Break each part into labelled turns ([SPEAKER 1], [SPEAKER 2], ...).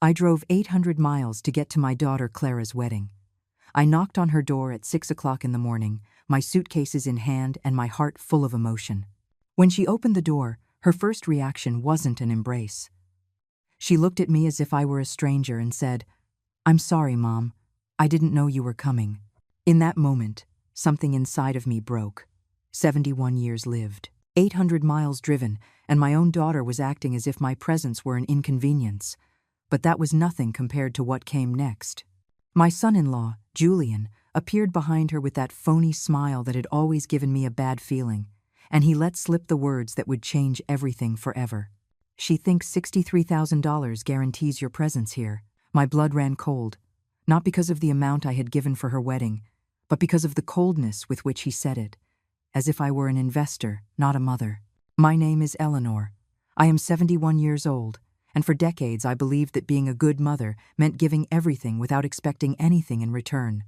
[SPEAKER 1] I drove 800 miles to get to my daughter Clara's wedding. I knocked on her door at 6 o'clock in the morning, my suitcases in hand and my heart full of emotion. When she opened the door, her first reaction wasn't an embrace. She looked at me as if I were a stranger and said, "I'm sorry, Mom. I didn't know you were coming." In that moment, something inside of me broke. 71 years lived, 800 miles driven, and my own daughter was acting as if my presence were an inconvenience. But that was nothing compared to what came next. My son-in-law, Julian, appeared behind her with that phony smile that had always given me a bad feeling, and he let slip the words that would change everything forever. "She thinks $63,000 guarantees your presence here." My blood ran cold, not because of the amount I had given for her wedding, but because of the coldness with which he said it, as if I were an investor, not a mother. My name is Eleanor. I am 71 years old, and for decades I believed that being a good mother meant giving everything without expecting anything in return.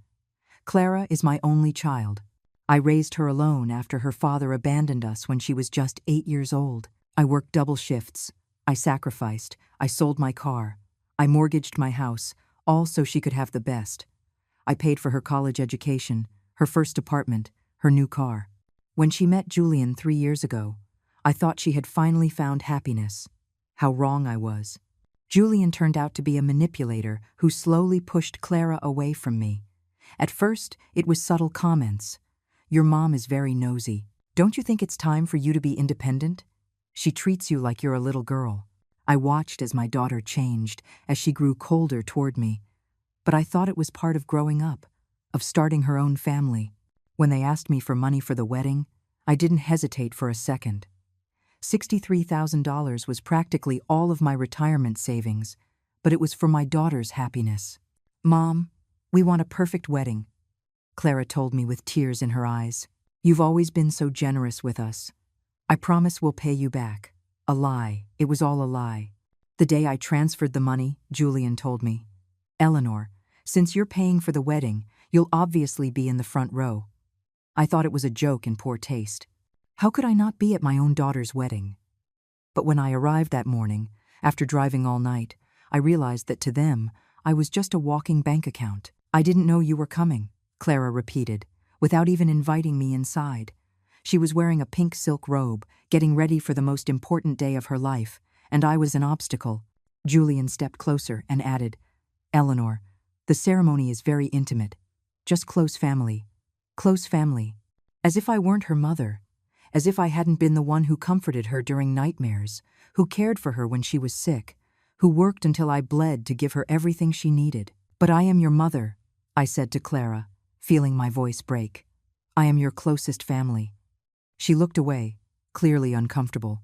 [SPEAKER 1] Clara is my only child. I raised her alone after her father abandoned us when she was just 8 years old. I worked double shifts. I sacrificed. I sold my car. I mortgaged my house, all so she could have the best. I paid for her college education, her first apartment, her new car. When she met Julian 3 years ago, I thought she had finally found happiness. How wrong I was. Julian turned out to be a manipulator who slowly pushed Clara away from me. At first, it was subtle comments. "Your mom is very nosy. Don't you think it's time for you to be independent? She treats you like you're a little girl." I watched as my daughter changed, as she grew colder toward me. But I thought it was part of growing up, of starting her own family. When they asked me for money for the wedding, I didn't hesitate for a second. $63,000 was practically all of my retirement savings, but it was for my daughter's happiness. "Mom, we want a perfect wedding," Clara told me with tears in her eyes. "You've always been so generous with us. I promise we'll pay you back." A lie. It was all a lie. The day I transferred the money, Julian told me, "Eleanor, since you're paying for the wedding, you'll obviously be in the front row." I thought it was a joke in poor taste. How could I not be at my own daughter's wedding? But when I arrived that morning, after driving all night, I realized that to them, I was just a walking bank account. "I didn't know you were coming," Clara repeated, without even inviting me inside. She was wearing a pink silk robe, getting ready for the most important day of her life, and I was an obstacle. Julian stepped closer and added, "Eleanor, the ceremony is very intimate. Just close family. Close family." As if I weren't her mother. As if I hadn't been the one who comforted her during nightmares, who cared for her when she was sick, who worked until I bled to give her everything she needed. "But I am your mother," I said to Clara, feeling my voice break. "I am your closest family." She looked away, clearly uncomfortable.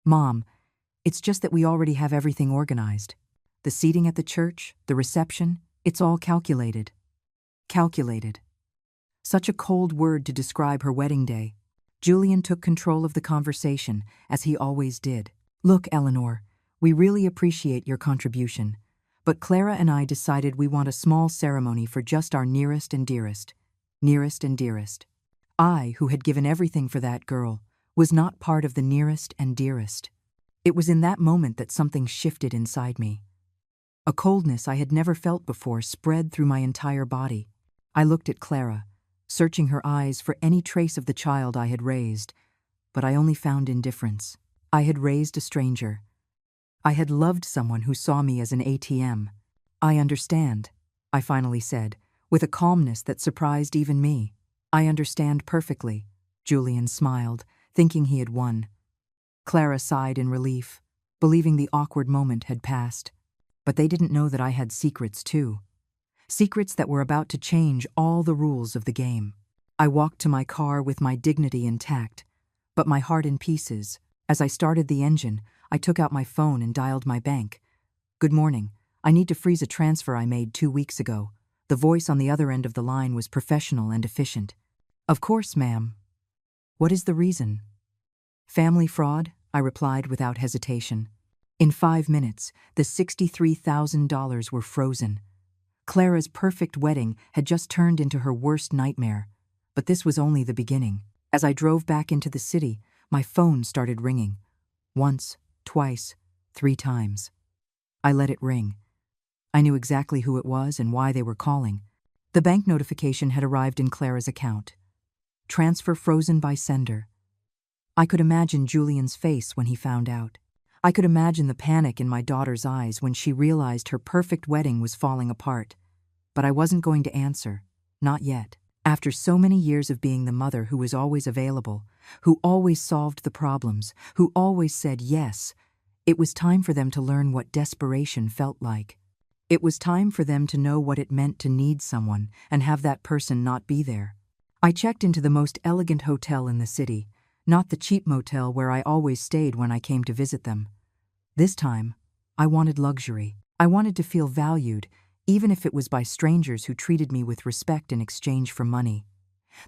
[SPEAKER 1] "Mom, it's just that we already have everything organized. The seating at the church, the reception, it's all calculated." Calculated. Such a cold word to describe her wedding day. Julian took control of the conversation, as he always did. "Look, Eleanor, we really appreciate your contribution, but Clara and I decided we want a small ceremony for just our nearest and dearest. Nearest and dearest." I, who had given everything for that girl, was not part of the nearest and dearest. It was in that moment that something shifted inside me. A coldness I had never felt before spread through my entire body. I looked at Clara, searching her eyes for any trace of the child I had raised, but I only found indifference. I had raised a stranger. I had loved someone who saw me as an ATM. "I understand," I finally said, with a calmness that surprised even me. "I understand perfectly," Julian smiled, thinking he had won. Clara sighed in relief, believing the awkward moment had passed. But they didn't know that I had secrets too. Secrets that were about to change all the rules of the game. I walked to my car with my dignity intact, but my heart in pieces. As I started the engine, I took out my phone and dialed my bank. "Good morning. I need to freeze a transfer I made 2 weeks ago." The voice on the other end of the line was professional and efficient. "Of course, ma'am. What is the reason?" "Family fraud," I replied without hesitation. In 5 minutes, the $63,000 were frozen. Clara's perfect wedding had just turned into her worst nightmare, but this was only the beginning. As I drove back into the city, my phone started ringing. Once, twice, 3 times. I let it ring, I knew exactly who it was and why they were calling. The bank notification had arrived in Clara's account. Transfer frozen by sender. I could imagine Julian's face when he found out. I could imagine the panic in my daughter's eyes when she realized her perfect wedding was falling apart. But I wasn't going to answer. Not yet. After so many years of being the mother who was always available, who always solved the problems, who always said yes, it was time for them to learn what desperation felt like. It was time for them to know what it meant to need someone and have that person not be there. I checked into the most elegant hotel in the city, not the cheap motel where I always stayed when I came to visit them. This time, I wanted luxury. I wanted to feel valued, even if it was by strangers who treated me with respect in exchange for money.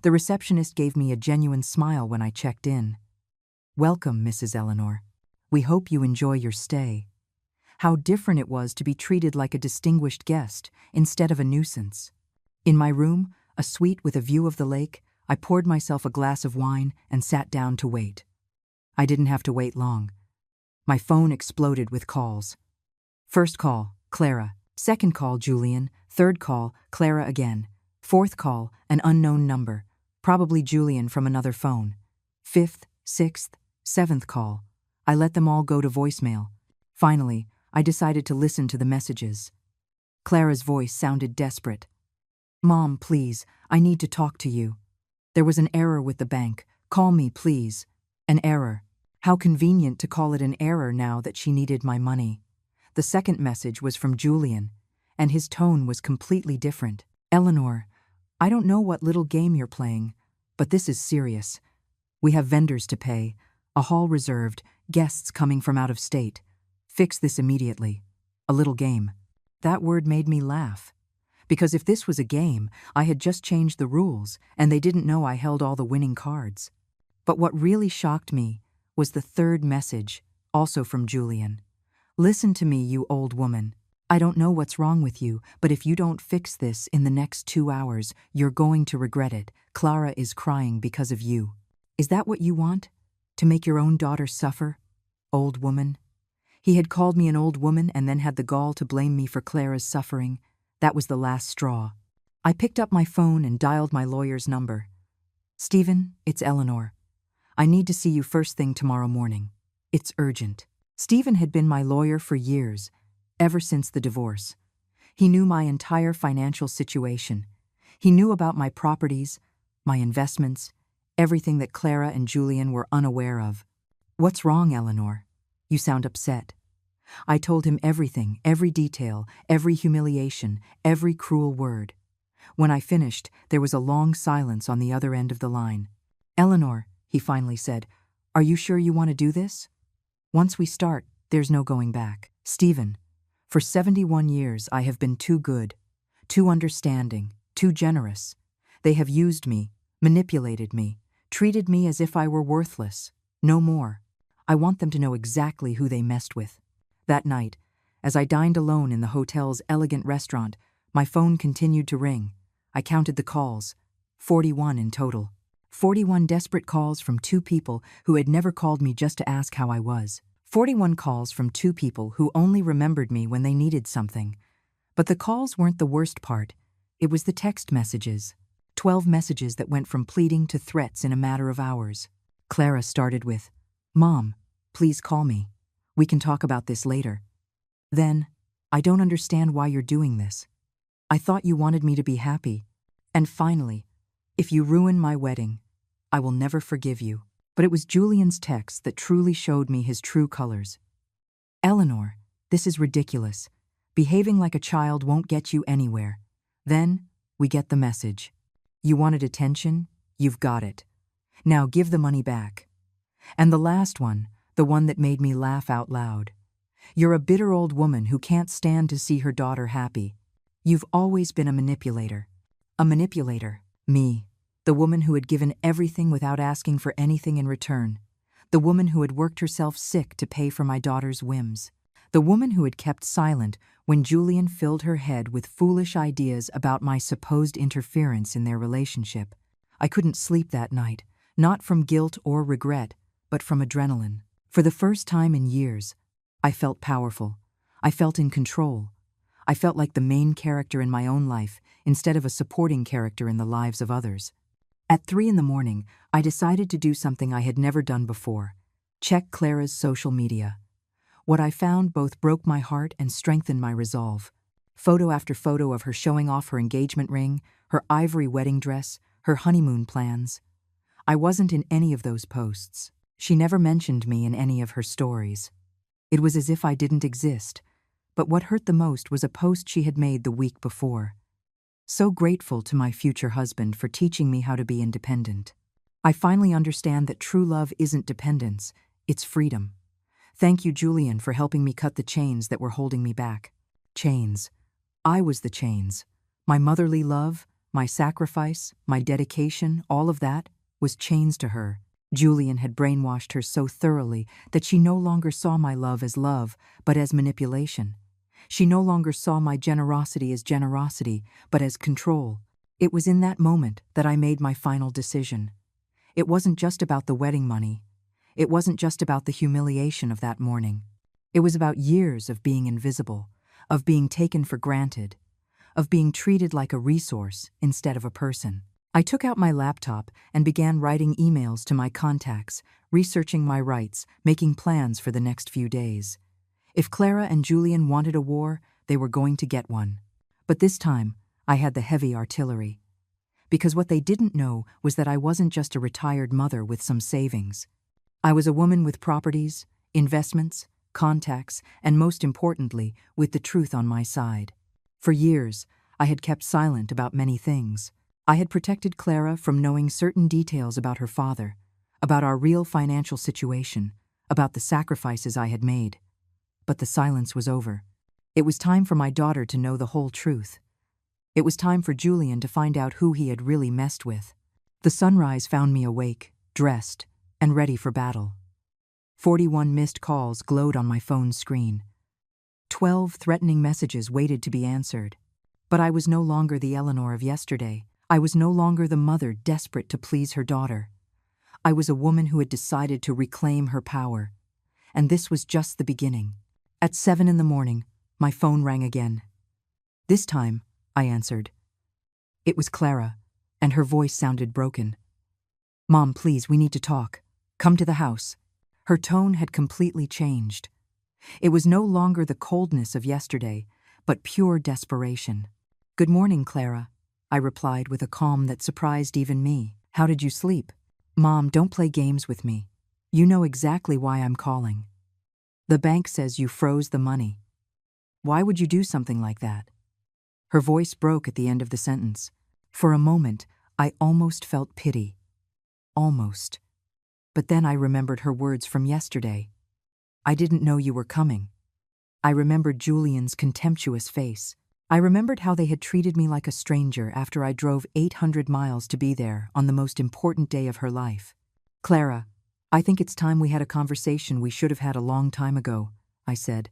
[SPEAKER 1] The receptionist gave me a genuine smile when I checked in. "Welcome, Mrs. Eleanor. We hope you enjoy your stay." How different it was to be treated like a distinguished guest instead of a nuisance. In my room, a suite with a view of the lake, I poured myself a glass of wine and sat down to wait. I didn't have to wait long. My phone exploded with calls. First call, Clara. Second call, Julian. Third call, Clara again. Fourth call, an unknown number, probably Julian from another phone. Fifth, sixth, seventh call. I let them all go to voicemail. Finally, I decided to listen to the messages. Clara's voice sounded desperate. "Mom, please, I need to talk to you. There was an error with the bank. Call me, please." An error. How convenient to call it an error now that she needed my money. The second message was from Julian, and his tone was completely different. "Eleanor, I don't know what little game you're playing, but this is serious. We have vendors to pay, a hall reserved, guests coming from out of state. Fix this immediately." A little game. That word made me laugh. Because if this was a game, I had just changed the rules, and they didn't know I held all the winning cards. But what really shocked me was the third message, also from Julian. "Listen to me, you old woman. I don't know what's wrong with you, but if you don't fix this in the next 2 hours, you're going to regret it. Clara is crying because of you. Is that what you want? To make your own daughter suffer? Old woman." He had called me an old woman and then had the gall to blame me for Clara's suffering. That was the last straw. I picked up my phone and dialed my lawyer's number. "Stephen, it's Eleanor. I need to see you first thing tomorrow morning. It's urgent." Stephen had been my lawyer for years, ever since the divorce. He knew my entire financial situation. He knew about my properties, my investments, everything that Clara and Julian were unaware of. "What's wrong, Eleanor? You sound upset." I told him everything, every detail, every humiliation, every cruel word. When I finished, there was a long silence on the other end of the line. "Eleanor," he finally said, "are you sure you want to do this? Once we start, there's no going back." "Stephen, for 71 years I have been too good, too understanding, too generous. They have used me, manipulated me, treated me as if I were worthless. No more. I want them to know exactly who they messed with." That night, as I dined alone in the hotel's elegant restaurant, my phone continued to ring. I counted the calls, 41 in total. 41 desperate calls from 2 people who had never called me just to ask how I was. 41 calls from 2 people who only remembered me when they needed something. But the calls weren't the worst part. It was the text messages. 12 messages that went from pleading to threats in a matter of hours. Clara started with, "Mom, please call me. We can talk about this later." Then, "I don't understand why you're doing this. I thought you wanted me to be happy." And finally, "If you ruin my wedding, I will never forgive you." But it was Julian's text that truly showed me his true colors. "Eleanor, this is ridiculous. Behaving like a child won't get you anywhere." Then, we get the message. "You wanted attention? You've got it. Now give the money back." And the last one, the one that made me laugh out loud. "You're a bitter old woman who can't stand to see her daughter happy. You've always been a manipulator." A manipulator. Me. The woman who had given everything without asking for anything in return. The woman who had worked herself sick to pay for my daughter's whims. The woman who had kept silent when Julian filled her head with foolish ideas about my supposed interference in their relationship. I couldn't sleep that night, not from guilt or regret, but from adrenaline. For the first time in years, I felt powerful. I felt in control. I felt like the main character in my own life instead of a supporting character in the lives of others. At 3 in the morning, I decided to do something I had never done before: check Clara's social media. What I found both broke my heart and strengthened my resolve. Photo after photo of her showing off her engagement ring, her ivory wedding dress, her honeymoon plans. I wasn't in any of those posts. She never mentioned me in any of her stories. It was as if I didn't exist. But what hurt the most was a post she had made the week before. So grateful to my future husband for teaching me how to be independent. I finally understand that true love isn't dependence, it's freedom. Thank you, Julian, for helping me cut the chains that were holding me back. Chains. I was the chains. My motherly love, my sacrifice, my dedication, all of that was chains to her. Julian had brainwashed her so thoroughly that she no longer saw my love as love, but as manipulation. She no longer saw my generosity as generosity, but as control. It was in that moment that I made my final decision. It wasn't just about the wedding money. It wasn't just about the humiliation of that morning. It was about years of being invisible, of being taken for granted, of being treated like a resource instead of a person. I took out my laptop and began writing emails to my contacts, researching my rights, making plans for the next few days. If Clara and Julian wanted a war, they were going to get one. But this time, I had the heavy artillery. Because what they didn't know was that I wasn't just a retired mother with some savings. I was a woman with properties, investments, contacts, and most importantly, with the truth on my side. For years, I had kept silent about many things. I had protected Clara from knowing certain details about her father, about our real financial situation, about the sacrifices I had made. But the silence was over. It was time for my daughter to know the whole truth. It was time for Julian to find out who he had really messed with. The sunrise found me awake, dressed, and ready for battle. 41 missed calls glowed on my phone's screen. 12 threatening messages waited to be answered. But I was no longer the Eleanor of yesterday. I was no longer the mother desperate to please her daughter. I was a woman who had decided to reclaim her power. And this was just the beginning. At 7 in the morning, my phone rang again. This time, I answered. It was Clara, and her voice sounded broken. "Mom, please, we need to talk. Come to the house." Her tone had completely changed. It was no longer the coldness of yesterday, but pure desperation. "Good morning, Clara," I replied with a calm that surprised even me. "How did you sleep?" "Mom, don't play games with me. You know exactly why I'm calling. The bank says you froze the money. Why would you do something like that?" Her voice broke at the end of the sentence. For a moment, I almost felt pity. Almost. But then I remembered her words from yesterday. "I didn't know you were coming." I remembered Julian's contemptuous face. I remembered how they had treated me like a stranger after I drove 800 miles to be there on the most important day of her life. "Clara, I think it's time we had a conversation we should have had a long time ago," I said.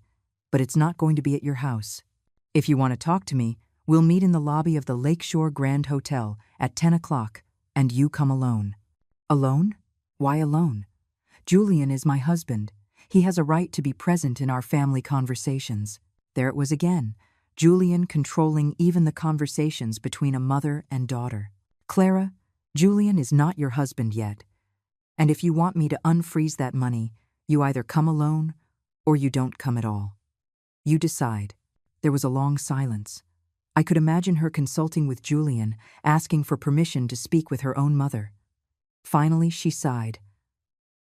[SPEAKER 1] "But it's not going to be at your house. If you want to talk to me, we'll meet in the lobby of the Lakeshore Grand Hotel at 10 o'clock, and you come alone." "Alone? Why alone? Julian is my husband. He has a right to be present in our family conversations." There it was again. Julian controlling even the conversations between a mother and daughter. "Clara, Julian is not your husband yet. And if you want me to unfreeze that money, you either come alone or you don't come at all. You decide." There was a long silence. I could imagine her consulting with Julian, asking for permission to speak with her own mother. Finally, she sighed.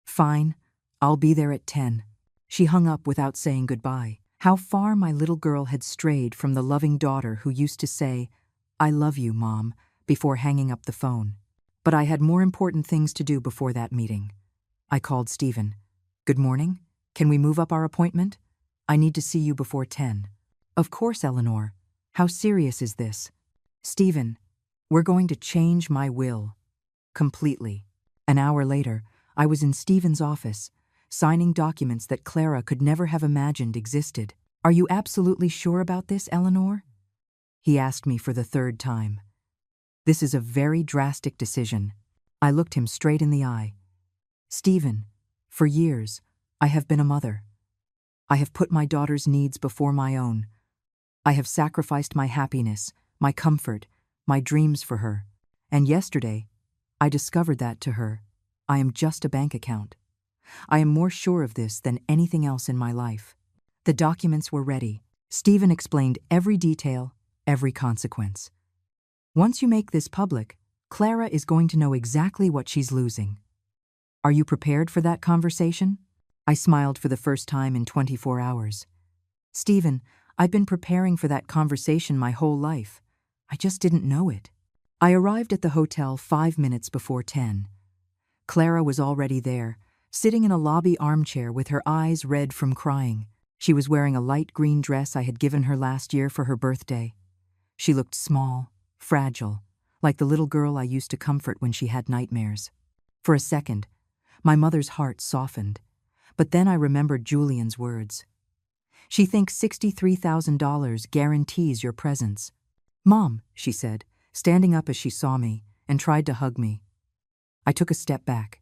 [SPEAKER 1] "Fine, I'll be there at 10. She hung up without saying goodbye. How far my little girl had strayed from the loving daughter who used to say, "I love you, Mom," before hanging up the phone. But I had more important things to do before that meeting. I called Stephen. "Good morning. Can we move up our appointment? I need to see you before 10. "Of course, Eleanor. How serious is this?" "Stephen, we're going to change my will. Completely." An hour later, I was in Stephen's office, signing documents that Clara could never have imagined existed. "Are you absolutely sure about this, Eleanor?" He asked me for the 3rd time. "This is a very drastic decision." I looked him straight in the eye. "Stephen, for years, I have been a mother. I have put my daughter's needs before my own. I have sacrificed my happiness, my comfort, my dreams for her. And yesterday, I discovered that to her, I am just a bank account. I am more sure of this than anything else in my life. The documents were ready. Stephen explained every detail, every consequence. Once you make this public, Clara is going to know exactly what she's losing. Are you prepared for that conversation? I smiled for the first time in 24 hours. Stephen, I've been preparing for that conversation my whole life. I just didn't know it. I arrived at the hotel 5 minutes before 10. Clara was already there, sitting in a lobby armchair with her eyes red from crying. She was wearing a light green dress I had given her last year for her birthday. She looked small, fragile, like the little girl I used to comfort when she had nightmares. For a second, my mother's heart softened, but then I remembered Julian's words. She thinks $63,000 guarantees your presence. Mom, she said, standing up as she saw me, and tried to hug me. I took a step back.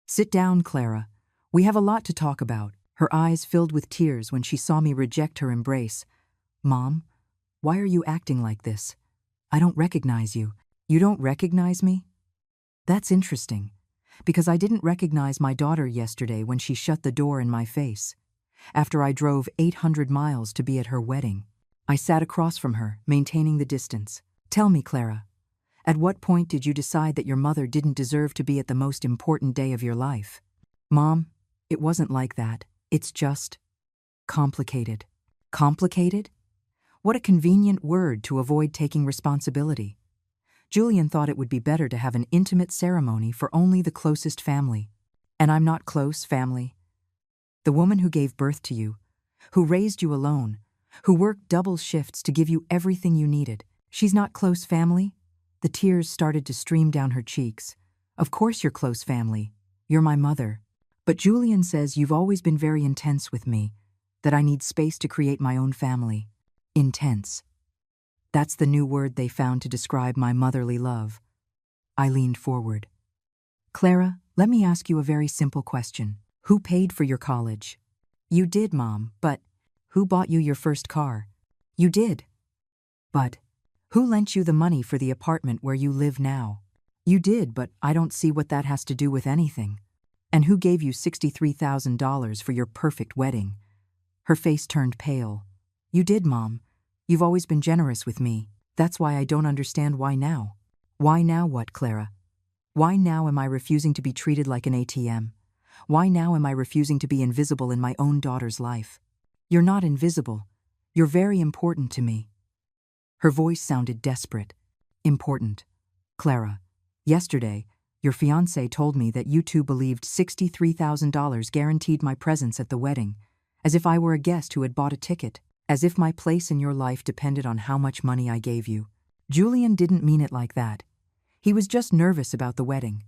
[SPEAKER 1] Sit down, Clara. We have a lot to talk about. Her eyes filled with tears when she saw me reject her embrace. Mom, why are you acting like this? I don't recognize you. You don't recognize me? That's interesting, because I didn't recognize my daughter yesterday when she shut the door in my face. After I drove 800 miles to be at her wedding, I sat across from her, maintaining the distance. Tell me, Clara, at what point did you decide that your mother didn't deserve to be at the most important day of your life? Mom, it wasn't like that. It's just complicated. Complicated? What a convenient word to avoid taking responsibility. Julian thought it would be better to have an intimate ceremony for only the closest family. And I'm not close family. The woman who gave birth to you, who raised you alone, who worked double shifts to give you everything you needed, she's not close family? The tears started to stream down her cheeks. Of course you're close family. You're my mother. But Julian says you've always been very intense with me, that I need space to create my own family. Intense. That's the new word they found to describe my motherly love. I leaned forward. Clara, let me ask you a very simple question. Who paid for your college? You did, Mom, but who bought you your first car? You did. But who lent you the money for the apartment where you live now? You did, but I don't see what that has to do with anything. And who gave you $63,000 for your perfect wedding? Her face turned pale. You did, Mom. You've always been generous with me. That's why I don't understand why now. Why now what, Clara? Why now am I refusing to be treated like an ATM? Why now am I refusing to be invisible in my own daughter's life? You're not invisible. You're very important to me. Her voice sounded desperate. Important. Clara, yesterday, your fiancé told me that you two believed $63,000 guaranteed my presence at the wedding, as if I were a guest who had bought a ticket, as if my place in your life depended on how much money I gave you. Julian didn't mean it like that. He was just nervous about the wedding.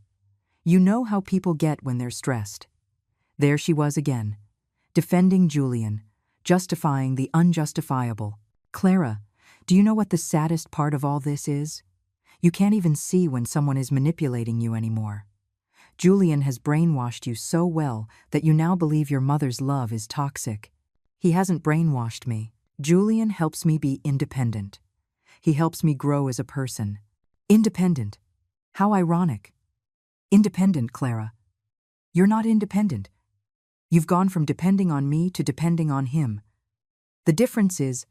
[SPEAKER 1] You know how people get when they're stressed. There she was again, defending Julian, justifying the unjustifiable. Clara, do you know what the saddest part of all this is? You can't even see when someone is manipulating you anymore. Julian has brainwashed you so well that you now believe your mother's love is toxic. He hasn't brainwashed me. Julian helps me be independent. He helps me grow as a person. Independent. How ironic. Independent, Clara. You're not independent. You've gone from depending on me to depending on him. The difference is,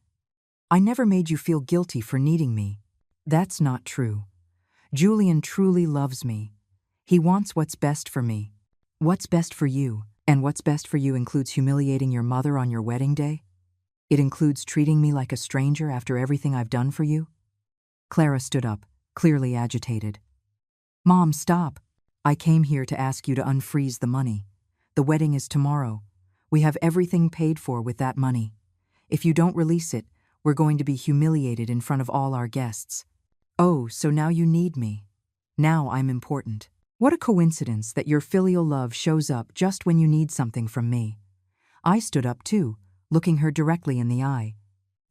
[SPEAKER 1] I never made you feel guilty for needing me. That's not true. Julian truly loves me. He wants what's best for me. What's best for you, and what's best for you includes humiliating your mother on your wedding day? It includes treating me like a stranger after everything I've done for you? Clara stood up, clearly agitated. Mom, stop. I came here to ask you to unfreeze the money. The wedding is tomorrow. We have everything paid for with that money. If you don't release it, we're going to be humiliated in front of all our guests. Oh, so now you need me. Now I'm important. What a coincidence that your filial love shows up just when you need something from me. I stood up too, looking her directly in the eye.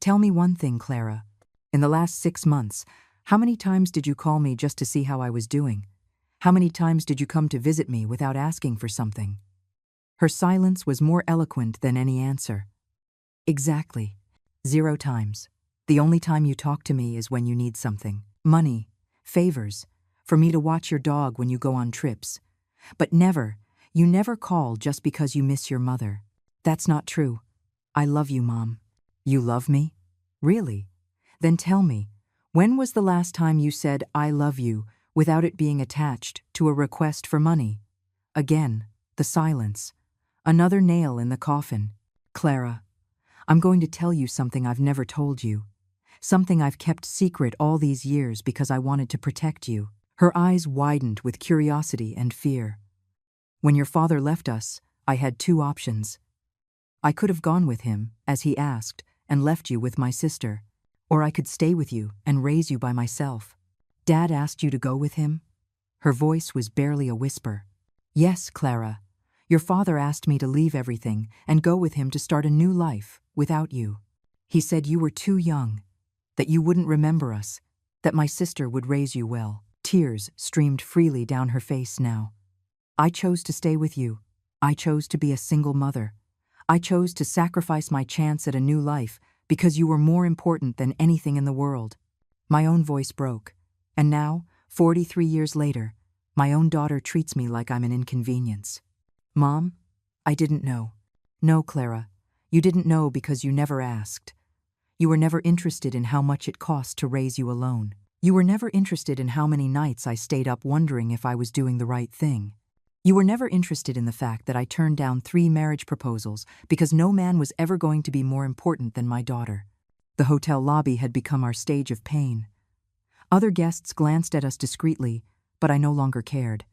[SPEAKER 1] Tell me one thing, Clara. In the last 6 months, how many times did you call me just to see how I was doing? How many times did you come to visit me without asking for something? Her silence was more eloquent than any answer. Exactly. 0 times. The only time you talk to me is when you need something. Money, favors, for me to watch your dog when you go on trips. But you never call just because you miss your mother. That's not true. I love you, Mom. You love me? Really? Then tell me, when was the last time you said I love you without it being attached to a request for money? Again, the silence. Another nail in the coffin. Clara, I'm going to tell you something I've never told you. Something I've kept secret all these years because I wanted to protect you. Her eyes widened with curiosity and fear. When your father left us, I had two options. I could have gone with him, as he asked, and left you with my sister. Or I could stay with you and raise you by myself. Dad asked you to go with him? Her voice was barely a whisper. Yes, Clara. Your father asked me to leave everything and go with him to start a new life without you. He said you were too young, that you wouldn't remember us, that my sister would raise you well. Tears streamed freely down her face now. I chose to stay with you. I chose to be a single mother. I chose to sacrifice my chance at a new life because you were more important than anything in the world. My own voice broke, and now, 43 years later, my own daughter treats me like I'm an inconvenience. Mom, I didn't know. No, Clara, you didn't know because you never asked. You were never interested in how much it cost to raise you alone. You were never interested in how many nights I stayed up wondering if I was doing the right thing. You were never interested in the fact that I turned down 3 marriage proposals because no man was ever going to be more important than my daughter. The hotel lobby had become our stage of pain. Other guests glanced at us discreetly, but I no longer cared.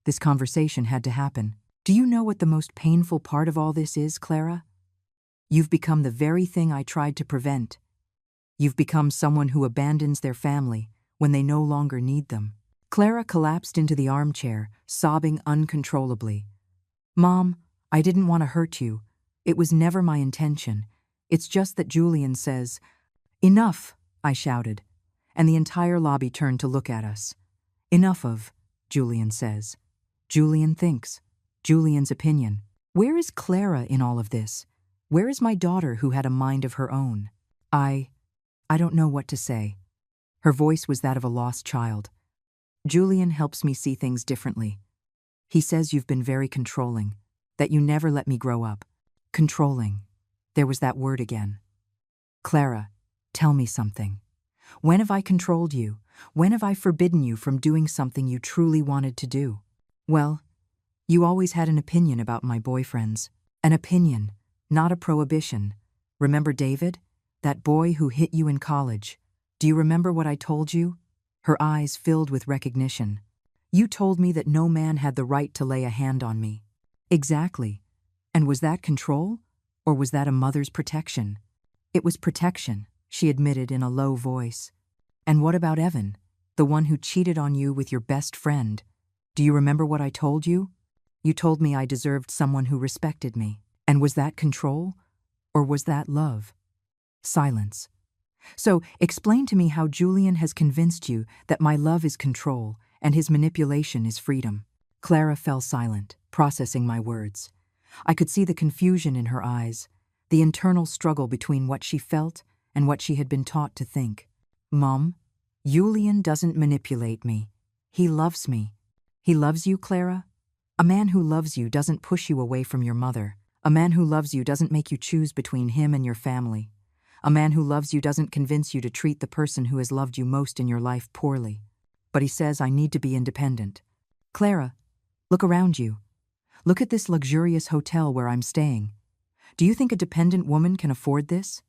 [SPEAKER 1] This conversation had to happen. Do you know what the most painful part of all this is, Clara? You've become the very thing I tried to prevent. You've become someone who abandons their family when they no longer need them. Clara collapsed into the armchair, sobbing uncontrollably. Mom, I didn't want to hurt you. It was never my intention. It's just that Julian says, Enough, I shouted, and the entire lobby turned to look at us. Enough of, Julian says. Julian thinks. Julian's opinion. Where is Clara in all of this? Where is my daughter who had a mind of her own? I don't know what to say. Her voice was that of a lost child. Julian helps me see things differently. He says you've been very controlling, that you never let me grow up. Controlling. There was that word again. Clara, tell me something. When have I controlled you? When have I forbidden you from doing something you truly wanted to do? Well, you always had an opinion about my boyfriends. An opinion, not a prohibition. Remember David? That boy who hit you in college. Do you remember what I told you? Her eyes filled with recognition. You told me that no man had the right to lay a hand on me. Exactly. And was that control? Or was that a mother's protection? It was protection, she admitted in a low voice. And what about Evan, the one who cheated on you with your best friend? Do you remember what I told you? You told me I deserved someone who respected me. And was that control? Or was that love? Silence. So, explain to me how Julian has convinced you that my love is control and his manipulation is freedom. Clara fell silent, processing my words. I could see the confusion in her eyes, the internal struggle between what she felt and what she had been taught to think. Mom, Julian doesn't manipulate me. He loves me. He loves you, Clara? A man who loves you doesn't push you away from your mother. A man who loves you doesn't make you choose between him and your family. A man who loves you doesn't convince you to treat the person who has loved you most in your life poorly. But he says I need to be independent. Clara, look around you. Look at this luxurious hotel where I'm staying. Do you think a dependent woman can afford this?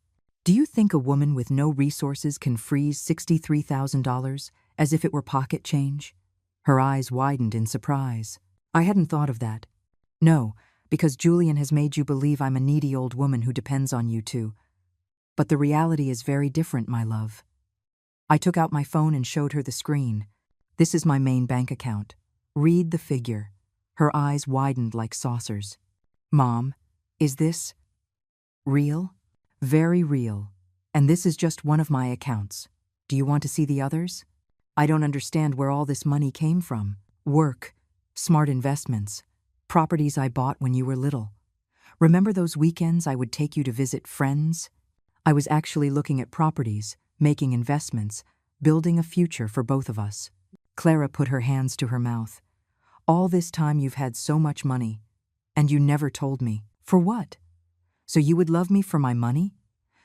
[SPEAKER 1] Do you think a woman with no resources can freeze $63,000 as if it were pocket change? Her eyes widened in surprise. I hadn't thought of that. No, because Julian has made you believe I'm a needy old woman who depends on you too. But the reality is very different, my love. I took out my phone and showed her the screen. This is my main bank account. Read the figure. Her eyes widened like saucers. Mom, is this real? Very real. And this is just one of my accounts. Do you want to see the others? I don't understand where all this money came from. Work, smart investments, properties I bought when you were little. Remember those weekends I would take you to visit friends? I was actually looking at properties, making investments, building a future for both of us. Clara put her hands to her mouth. All this time you've had so much money, and you never told me. For what? So you would love me for my money?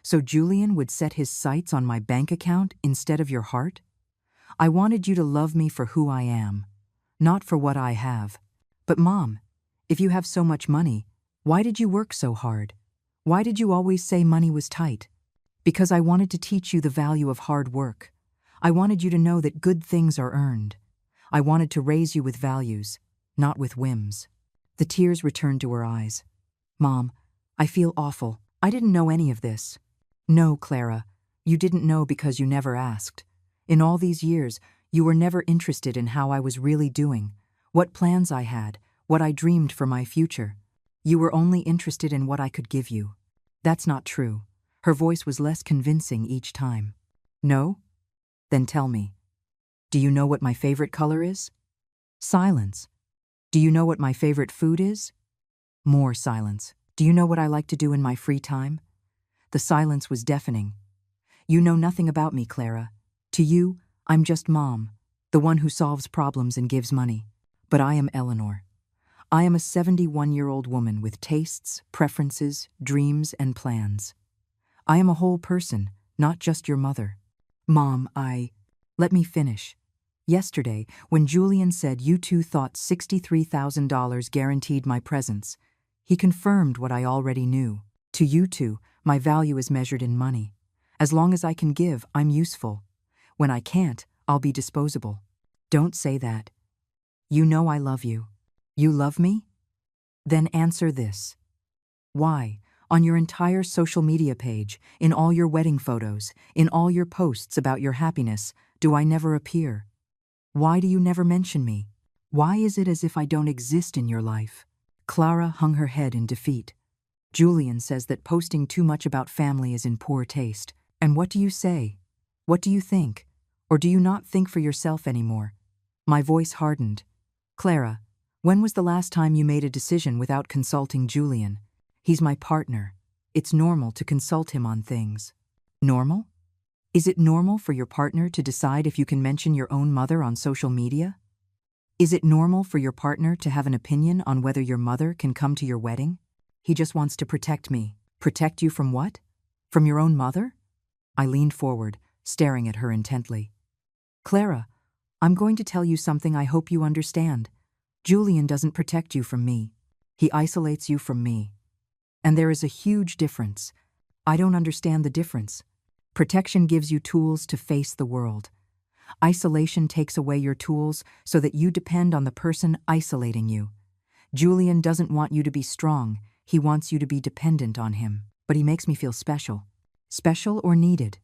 [SPEAKER 1] So Julian would set his sights on my bank account instead of your heart? I wanted you to love me for who I am, not for what I have. But Mom, if you have so much money, why did you work so hard? Why did you always say money was tight? Because I wanted to teach you the value of hard work. I wanted you to know that good things are earned. I wanted to raise you with values, not with whims. The tears returned to her eyes. Mom, I feel awful. I didn't know any of this. No, Clara, you didn't know because you never asked. In all these years, you were never interested in how I was really doing, what plans I had, what I dreamed for my future. You were only interested in what I could give you. That's not true. Her voice was less convincing each time. No? Then tell me. Do you know what my favorite color is? Silence. Do you know what my favorite food is? More silence. Do you know what I like to do in my free time? The silence was deafening. You know nothing about me, Clara. To you, I'm just Mom, the one who solves problems and gives money. But I am Eleanor. I am a 71-year-old woman with tastes, preferences, dreams, and plans. I am a whole person, not just your mother. Mom, Let me finish. Yesterday, when Julian said you two thought $63,000 guaranteed my presence, he confirmed what I already knew. To you two, my value is measured in money. As long as I can give, I'm useful. When I can't, I'll be disposable. Don't say that. You know I love you. You love me? Then answer this. Why, on your entire social media page, in all your wedding photos, in all your posts about your happiness, do I never appear? Why do you never mention me? Why is it as if I don't exist in your life? Clara hung her head in defeat. Julian says that posting too much about family is in poor taste. And what do you say? What do you think? Or do you not think for yourself anymore? My voice hardened. Clara, when was the last time you made a decision without consulting Julian? He's my partner. It's normal to consult him on things. Normal? Is it normal for your partner to decide if you can mention your own mother on social media? Is it normal for your partner to have an opinion on whether your mother can come to your wedding? He just wants to protect me. Protect you from what? From your own mother? I leaned forward, staring at her intently. Clara, I'm going to tell you something I hope you understand. Julian doesn't protect you from me. He isolates you from me. And there is a huge difference. I don't understand the difference. Protection gives you tools to face the world. Isolation takes away your tools so that you depend on the person isolating you. Julian doesn't want you to be strong. He wants you to be dependent on him. But he makes me feel special. Special or needed?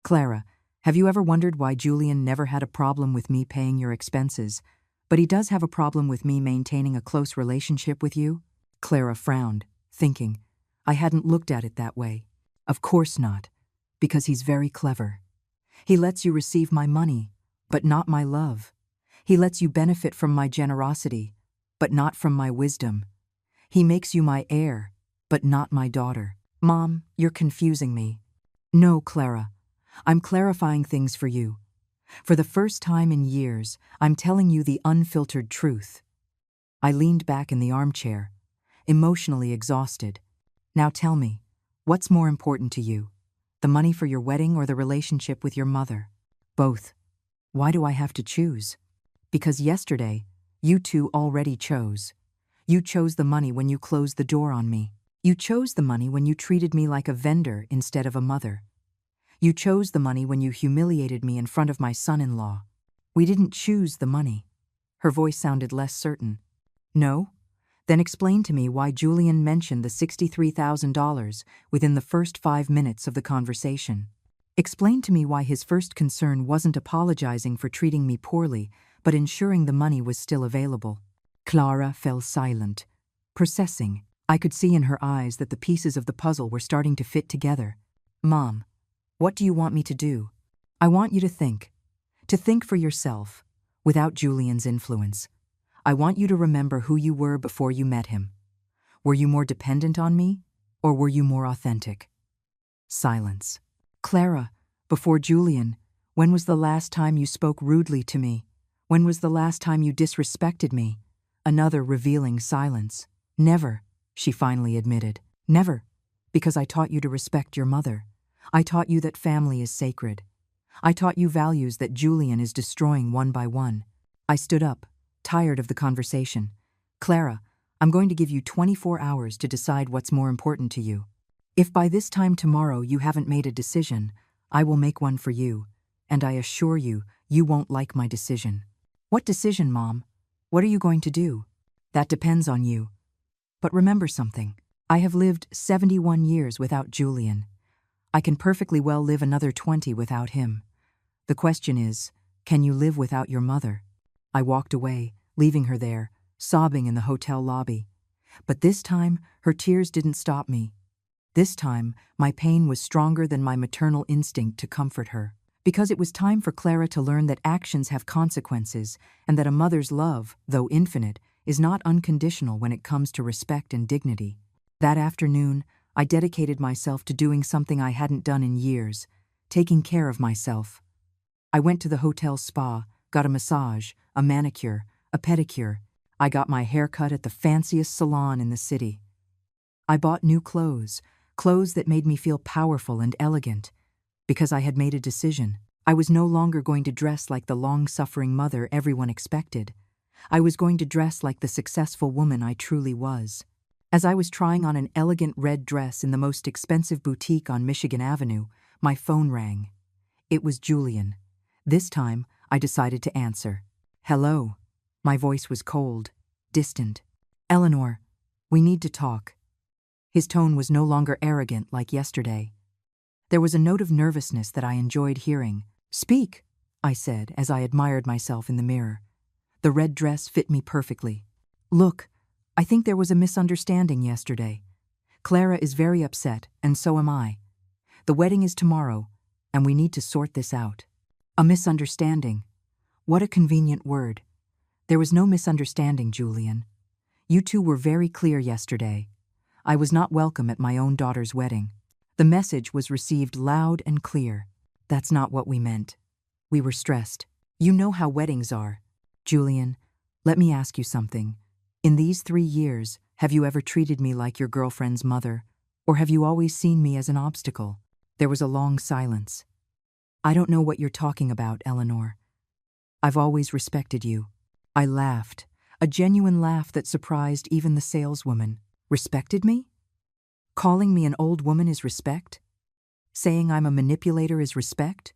[SPEAKER 1] Clara, have you ever wondered why Julian never had a problem with me paying your expenses, but he does have a problem with me maintaining a close relationship with you? Clara frowned, thinking, I hadn't looked at it that way. Of course not, because he's very clever. He lets you receive my money, but not my love. He lets you benefit from my generosity, but not from my wisdom. He makes you my heir, but not my daughter. Mom, you're confusing me. No, Clara. I'm clarifying things for you. For the first time in years, I'm telling you the unfiltered truth. I leaned back in the armchair, emotionally exhausted. Now tell me, what's more important to you? The money for your wedding or the relationship with your mother? Both. Why do I have to choose? Because yesterday, you two already chose. You chose the money when you closed the door on me. You chose the money when you treated me like a vendor instead of a mother. You chose the money when you humiliated me in front of my son-in-law. We didn't choose the money. Her voice sounded less certain. No? Then explain to me why Julian mentioned the $63,000 within the first 5 minutes of the conversation. Explain to me why his first concern wasn't apologizing for treating me poorly, but ensuring the money was still available. Clara fell silent, processing. I could see in her eyes that the pieces of the puzzle were starting to fit together. Mom, what do you want me to do? I want you to think for yourself, without Julian's influence. I want you to remember who you were before you met him. Were you more dependent on me, or were you more authentic? Silence. Clara, before Julian, when was the last time you spoke rudely to me? When was the last time you disrespected me? Another revealing silence. Never, she finally admitted. Never, because I taught you to respect your mother. I taught you that family is sacred. I taught you values that Julian is destroying one by one. I stood up, tired of the conversation. Clara, I'm going to give you 24 hours to decide what's more important to you. If by this time tomorrow you haven't made a decision, I will make one for you, and I assure you, you won't like my decision. What decision, Mom? What are you going to do? That depends on you. But remember something. I have lived 71 years without Julian. I can perfectly well live another 20 without him. The question is, can you live without your mother? I walked away, leaving her there, sobbing in the hotel lobby. But this time, her tears didn't stop me. This time, my pain was stronger than my maternal instinct to comfort her. Because it was time for Clara to learn that actions have consequences and that a mother's love, though infinite, is not unconditional when it comes to respect and dignity. That afternoon, I dedicated myself to doing something I hadn't done in years, taking care of myself. I went to the hotel spa, got a massage, a manicure, a pedicure. I got my hair cut at the fanciest salon in the city. I bought new clothes that made me feel powerful and elegant. Because I had made a decision. I was no longer going to dress like the long-suffering mother everyone expected. I was going to dress like the successful woman I truly was. As I was trying on an elegant red dress in the most expensive boutique on Michigan Avenue, my phone rang. It was Julian. This time, I decided to answer. Hello. My voice was cold, distant. Eleanor, we need to talk. His tone was no longer arrogant like yesterday. There was a note of nervousness that I enjoyed hearing. Speak, I said as I admired myself in the mirror. The red dress fit me perfectly. Look, I think there was a misunderstanding yesterday. Clara is very upset, and so am I. The wedding is tomorrow, and we need to sort this out. A misunderstanding. What a convenient word. There was no misunderstanding, Julian. You two were very clear yesterday. I was not welcome at my own daughter's wedding. The message was received loud and clear. That's not what we meant. We were stressed. You know how weddings are. Julian, let me ask you something. In these 3 years, have you ever treated me like your girlfriend's mother? Or have you always seen me as an obstacle? There was a long silence. I don't know what you're talking about, Eleanor. I've always respected you. I laughed, a genuine laugh that surprised even the saleswoman. Respected me? Calling me an old woman is respect? Saying I'm a manipulator is respect?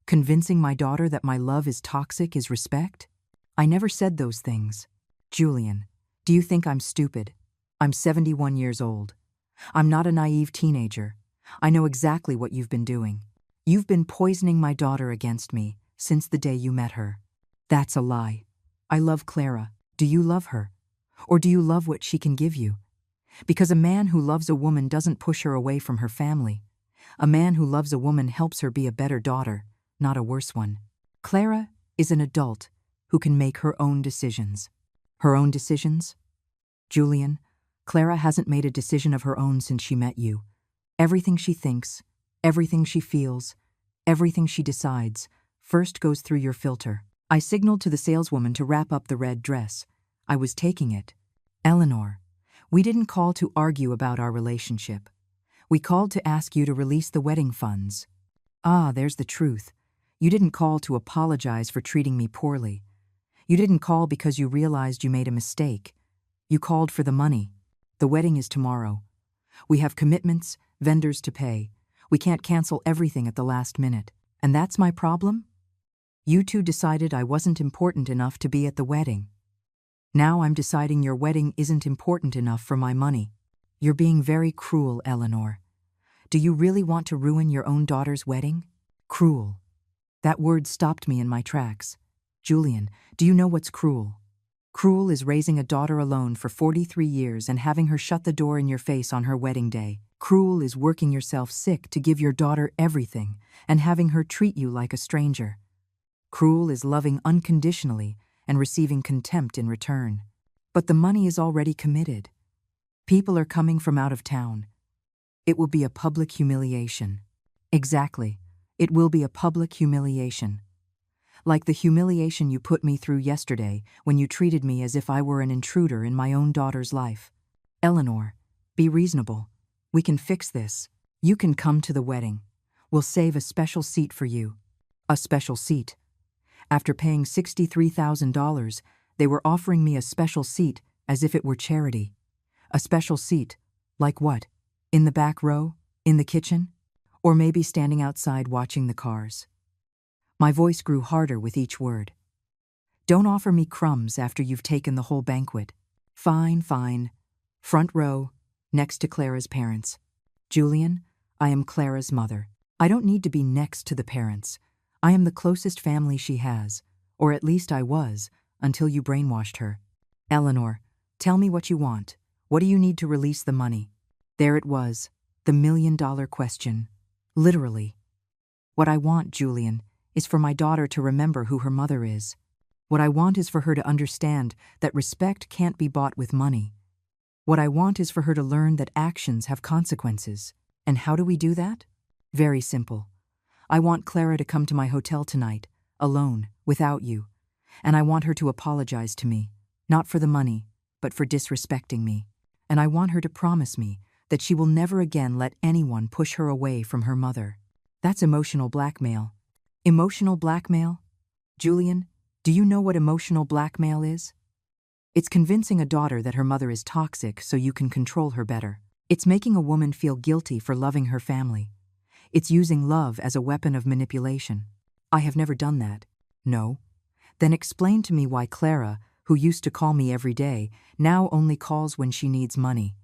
[SPEAKER 1] Convincing my daughter that my love is toxic is respect? I never said those things. Julian, do you think I'm stupid? I'm 71 years old. I'm not a naive teenager. I know exactly what you've been doing. You've been poisoning my daughter against me since the day you met her. That's a lie. I love Clara. Do you love her? Or do you love what she can give you? Because a man who loves a woman doesn't push her away from her family. A man who loves a woman helps her be a better daughter, not a worse one. Clara is an adult who can make her own decisions. Her own decisions? Julian, Clara hasn't made a decision of her own since she met you. Everything she thinks, everything she feels, everything she decides, first goes through your filter. I signaled to the saleswoman to wrap up the red dress. I was taking it. Eleanor, we didn't call to argue about our relationship. We called to ask you to release the wedding funds. Ah, there's the truth. You didn't call to apologize for treating me poorly. You didn't call because you realized you made a mistake. You called for the money. The wedding is tomorrow. We have commitments, vendors to pay. We can't cancel everything at the last minute. And that's my problem? You two decided I wasn't important enough to be at the wedding. Now I'm deciding your wedding isn't important enough for my money. You're being very cruel, Eleanor. Do you really want to ruin your own daughter's wedding? Cruel. That word stopped me in my tracks. Julian, do you know what's cruel? Cruel is raising a daughter alone for 43 years and having her shut the door in your face on her wedding day. Cruel is working yourself sick to give your daughter everything and having her treat you like a stranger. Cruel is loving unconditionally and receiving contempt in return. But the money is already committed. People are coming from out of town. It will be a public humiliation. Exactly. It will be a public humiliation. Like the humiliation you put me through yesterday when you treated me as if I were an intruder in my own daughter's life. Eleanor, be reasonable. We can fix this. You can come to the wedding. We'll save a special seat for you. A special seat. After paying $63,000, they were offering me a special seat as if it were charity. A special seat. Like what? In the back row? In the kitchen? Or maybe standing outside watching the cars? My voice grew harder with each word. Don't offer me crumbs after you've taken the whole banquet. Fine, fine. Front row, next to Clara's parents. Julian, I am Clara's mother. I don't need to be next to the parents. I am the closest family she has, or at least I was, until you brainwashed her. Eleanor, tell me what you want. What do you need to release the money? There it was, the million-dollar question. Literally. What I want, Julian, is for my daughter to remember who her mother is. What I want is for her to understand that respect can't be bought with money. What I want is for her to learn that actions have consequences. And how do we do that? Very simple. I want Clara to come to my hotel tonight, alone, without you. And I want her to apologize to me, not for the money, but for disrespecting me. And I want her to promise me that she will never again let anyone push her away from her mother. That's emotional blackmail. Emotional blackmail? Julian, do you know what emotional blackmail is? It's convincing a daughter that her mother is toxic so you can control her better. It's making a woman feel guilty for loving her family. It's using love as a weapon of manipulation. I have never done that. No? Then explain to me why Clara, who used to call me every day, now only calls when she needs money.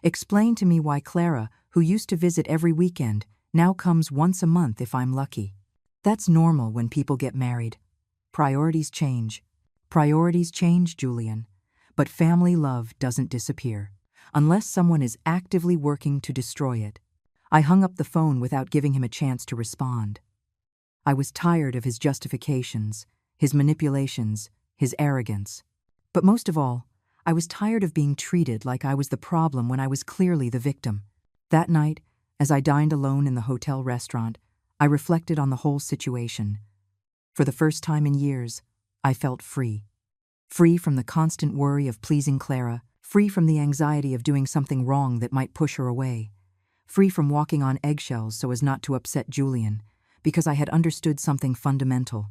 [SPEAKER 1] Explain to me why Clara, who used to visit every weekend, now comes once a month if I'm lucky. That's normal when people get married. Priorities change. Priorities change, Julian. But family love doesn't disappear, unless someone is actively working to destroy it. I hung up the phone without giving him a chance to respond. I was tired of his justifications, his manipulations, his arrogance. But most of all, I was tired of being treated like I was the problem when I was clearly the victim. That night, as I dined alone in the hotel restaurant, I reflected on the whole situation. For the first time in years, I felt free. Free from the constant worry of pleasing Clara, free from the anxiety of doing something wrong that might push her away, free from walking on eggshells so as not to upset Julian, because I had understood something fundamental.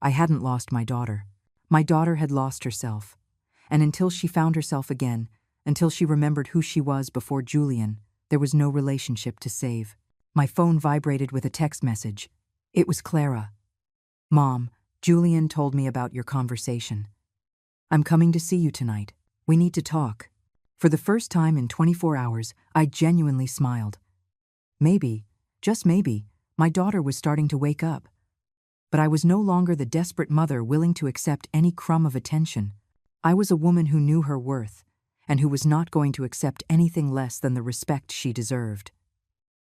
[SPEAKER 1] I hadn't lost my daughter. My daughter had lost herself. And until she found herself again, until she remembered who she was before Julian, there was no relationship to save. My phone vibrated with a text message. It was Clara. Mom, Julian told me about your conversation. I'm coming to see you tonight. We need to talk. For the first time in 24 hours, I genuinely smiled. Maybe, just maybe, my daughter was starting to wake up. But I was no longer the desperate mother willing to accept any crumb of attention. I was a woman who knew her worth, and who was not going to accept anything less than the respect she deserved.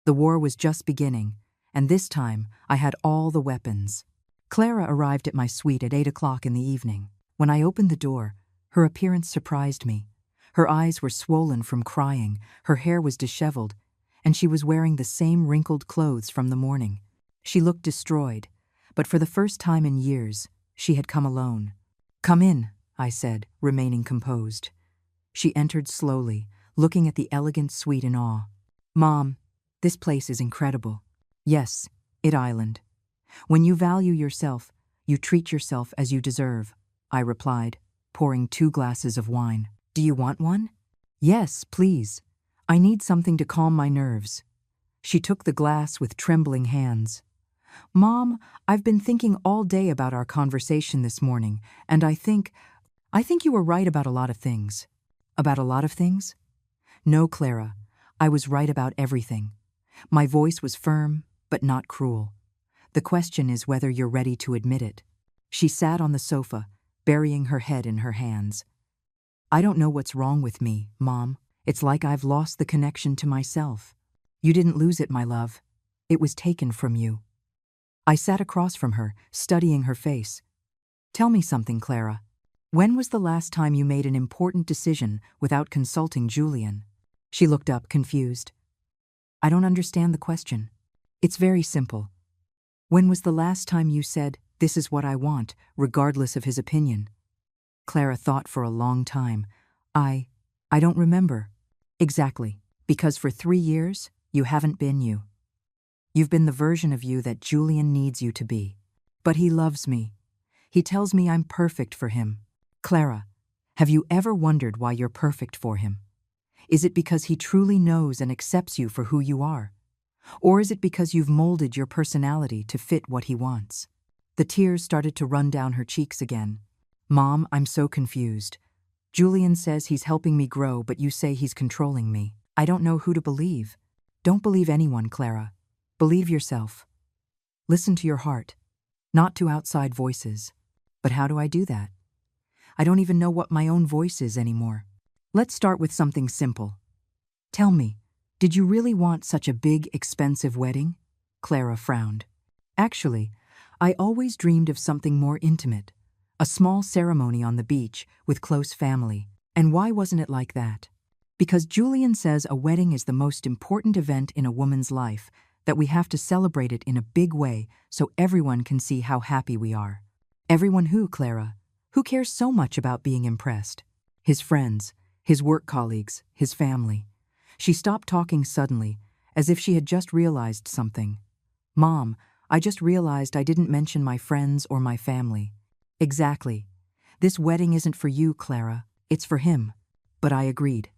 [SPEAKER 1] The war was just beginning, and this time I had all the weapons. Clara arrived at my suite at 8 o'clock in the evening. When I opened the door, her appearance surprised me. Her eyes were swollen from crying, her hair was disheveled, and she was wearing the same wrinkled clothes from the morning. She looked destroyed, but for the first time in years, she had come alone. "Come in," I said, remaining composed. She entered slowly, looking at the elegant suite in awe. "Mom, this place is incredible." "Yes, it island. When you value yourself, you treat yourself as you deserve," I replied, pouring 2 glasses of wine. "Do you want one?" "Yes, please. I need something to calm my nerves." She took the glass with trembling hands. "Mom, I've been thinking all day about our conversation this morning, and I think you were right about a lot of things." "About a lot of things?" "No, Clara. I was right about everything." My voice was firm, but not cruel. "The question is whether you're ready to admit it." She sat on the sofa, burying her head in her hands. "I don't know what's wrong with me, Mom. It's like I've lost the connection to myself." "You didn't lose it, my love. It was taken from you." I sat across from her, studying her face. "Tell me something, Clara. When was the last time you made an important decision without consulting Julian?" She looked up, confused. I don't understand the question. It's very simple. When was the last time you said, "This is what I want," regardless of his opinion? Clara thought for a long time. I don't remember. Exactly. Because for 3 years, you haven't been you. You've been the version of you that Julian needs you to be. But he loves me. He tells me I'm perfect for him. Clara, have you ever wondered why you're perfect for him? Is it because he truly knows and accepts you for who you are? Or is it because you've molded your personality to fit what he wants? The tears started to run down her cheeks again. Mom, I'm so confused. Julian says he's helping me grow, but you say he's controlling me. I don't know who to believe. Don't believe anyone, Clara. Believe yourself. Listen to your heart, not to outside voices. But how do I do that? I don't even know what my own voice is anymore. Let's start with something simple. Tell me, did you really want such a big, expensive wedding? Clara frowned. Actually, I always dreamed of something more intimate. A small ceremony on the beach with close family. And why wasn't it like that? Because Julian says a wedding is the most important event in a woman's life, that we have to celebrate it in a big way so everyone can see how happy we are. Everyone who, Clara? Who cares so much about being impressed? His friends, his work colleagues, his family. She stopped talking suddenly, as if she had just realized something. Mom, I just realized I didn't mention my friends or my family. Exactly. This wedding isn't for you, Clara. It's for him. But I agreed.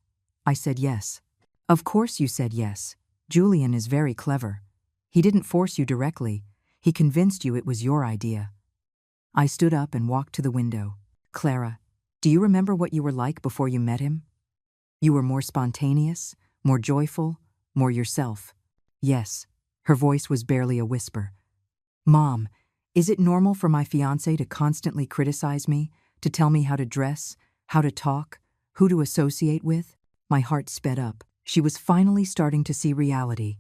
[SPEAKER 1] I said yes. Of course you said yes. Julian is very clever. He didn't force you directly. He convinced you it was your idea. I stood up and walked to the window. Clara, do you remember what you were like before you met him? You were more spontaneous, more joyful, more yourself. Yes. Her voice was barely a whisper. Mom, is it normal for my fiancé to constantly criticize me, to tell me how to dress, how to talk, who to associate with? My heart sped up. She was finally starting to see reality.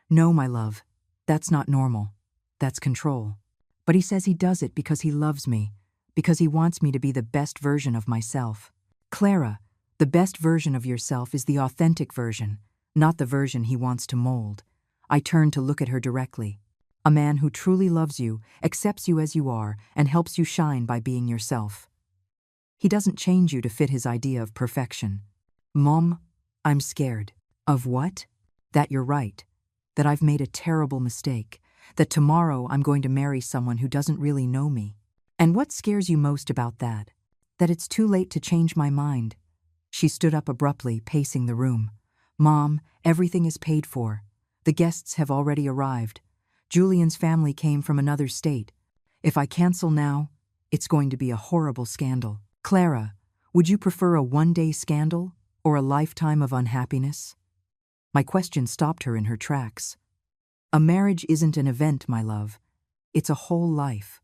[SPEAKER 1] No, my love, that's not normal. That's control. But he says he does it because he loves me, because he wants me to be the best version of myself. Clara, the best version of yourself is the authentic version, not the version he wants to mold. I turned to look at her directly. A man who truly loves you, accepts you as you are, and helps you shine by being yourself. He doesn't change you to fit his idea of perfection. Mom, I'm scared. Of what? That you're right. That I've made a terrible mistake. That tomorrow I'm going to marry someone who doesn't really know me. And what scares you most about that? That it's too late to change my mind. She stood up abruptly, pacing the room. Mom, everything is paid for. The guests have already arrived. Julian's family came from another state. If I cancel now, it's going to be a horrible scandal. Clara, would you prefer a one-day scandal or a lifetime of unhappiness? My question stopped her in her tracks. A marriage isn't an event, my love. It's a whole life.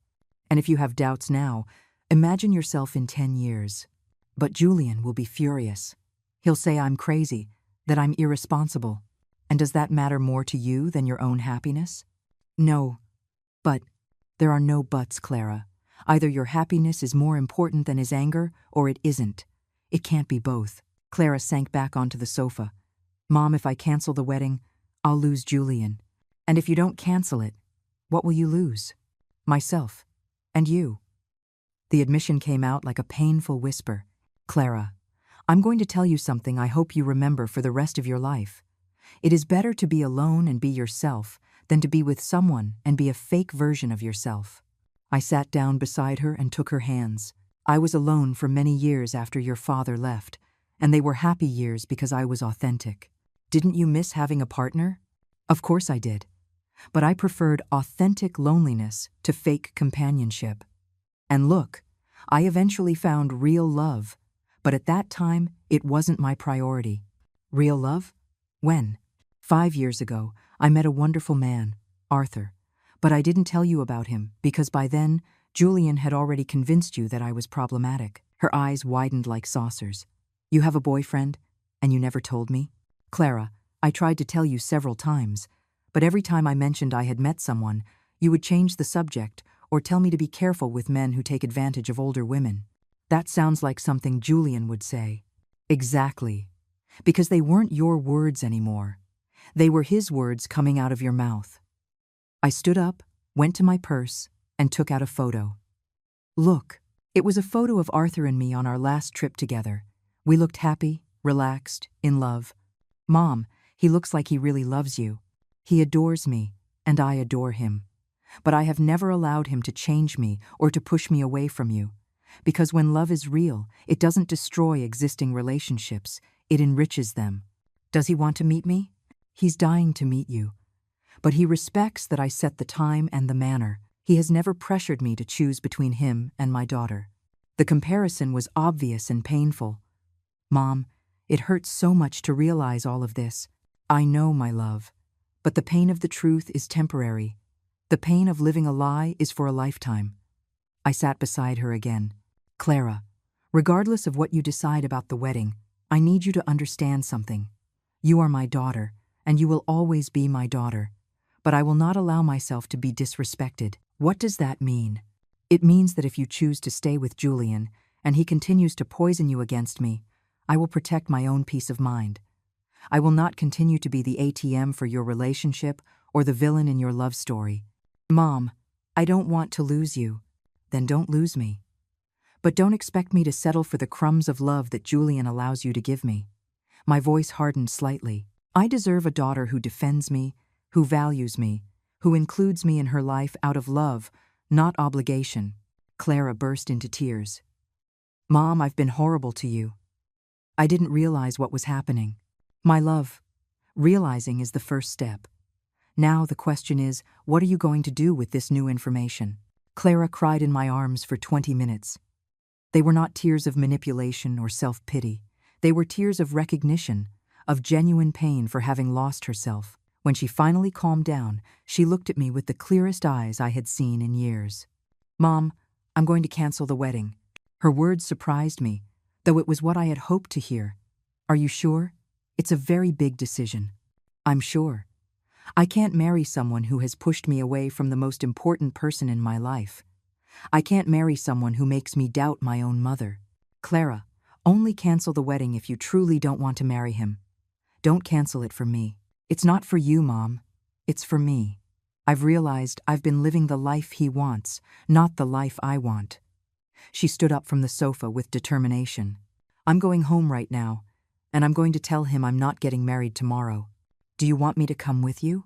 [SPEAKER 1] And if you have doubts now, imagine yourself in 10 years. But Julian will be furious. He'll say I'm crazy, that I'm irresponsible. And does that matter more to you than your own happiness? No. But there are no buts, Clara. Either your happiness is more important than his anger, or it isn't. It can't be both. Clara sank back onto the sofa. Mom, if I cancel the wedding, I'll lose Julian. And if you don't cancel it, what will you lose? Myself. And you. The admission came out like a painful whisper. Clara, I'm going to tell you something I hope you remember for the rest of your life. It is better to be alone and be yourself than to be with someone and be a fake version of yourself. I sat down beside her and took her hands. I was alone for many years after your father left, and they were happy years because I was authentic. Didn't you miss having a partner? Of course I did. But I preferred authentic loneliness to fake companionship. And look, I eventually found real love, but at that time, it wasn't my priority. Real love? When? 5 years ago, I met a wonderful man, Arthur. But I didn't tell you about him because by then, Julian had already convinced you that I was problematic. Her eyes widened like saucers. You have a boyfriend, and you never told me? Clara, I tried to tell you several times, but every time I mentioned I had met someone, you would change the subject or tell me to be careful with men who take advantage of older women. That sounds like something Julian would say. Exactly. Because they weren't your words anymore. They were his words coming out of your mouth. I stood up, went to my purse, and took out a photo. Look, it was a photo of Arthur and me on our last trip together. We looked happy, relaxed, in love. Mom, he looks like he really loves you. He adores me, and I adore him. But I have never allowed him to change me or to push me away from you. Because when love is real, it doesn't destroy existing relationships, it enriches them. Does he want to meet me? He's dying to meet you. But he respects that I set the time and the manner. He has never pressured me to choose between him and my daughter. The comparison was obvious and painful. Mom, it hurts so much to realize all of this. I know, my love. But the pain of the truth is temporary. The pain of living a lie is for a lifetime. I sat beside her again. Clara, regardless of what you decide about the wedding, I need you to understand something. You are my daughter, and you will always be my daughter. But I will not allow myself to be disrespected. What does that mean? It means that if you choose to stay with Julian, and he continues to poison you against me, I will protect my own peace of mind. I will not continue to be the ATM for your relationship or the villain in your love story. Mom, I don't want to lose you. Then don't lose me. But don't expect me to settle for the crumbs of love that Julian allows you to give me. My voice hardened slightly. I deserve a daughter who defends me, who values me, who includes me in her life out of love, not obligation. Clara burst into tears. Mom, I've been horrible to you. I didn't realize what was happening. My love, realizing is the first step. Now the question is, what are you going to do with this new information? Clara cried in my arms for 20 minutes. They were not tears of manipulation or self-pity. They were tears of recognition, of genuine pain for having lost herself. When she finally calmed down, she looked at me with the clearest eyes I had seen in years. Mom, I'm going to cancel the wedding. Her words surprised me, though it was what I had hoped to hear. Are you sure? It's a very big decision. I'm sure. I can't marry someone who has pushed me away from the most important person in my life. I can't marry someone who makes me doubt my own mother. Clara, only cancel the wedding if you truly don't want to marry him. Don't cancel it for me. It's not for you, Mom. It's for me. I've realized I've been living the life he wants, not the life I want. She stood up from the sofa with determination. I'm going home right now, and I'm going to tell him I'm not getting married tomorrow. Do you want me to come with you?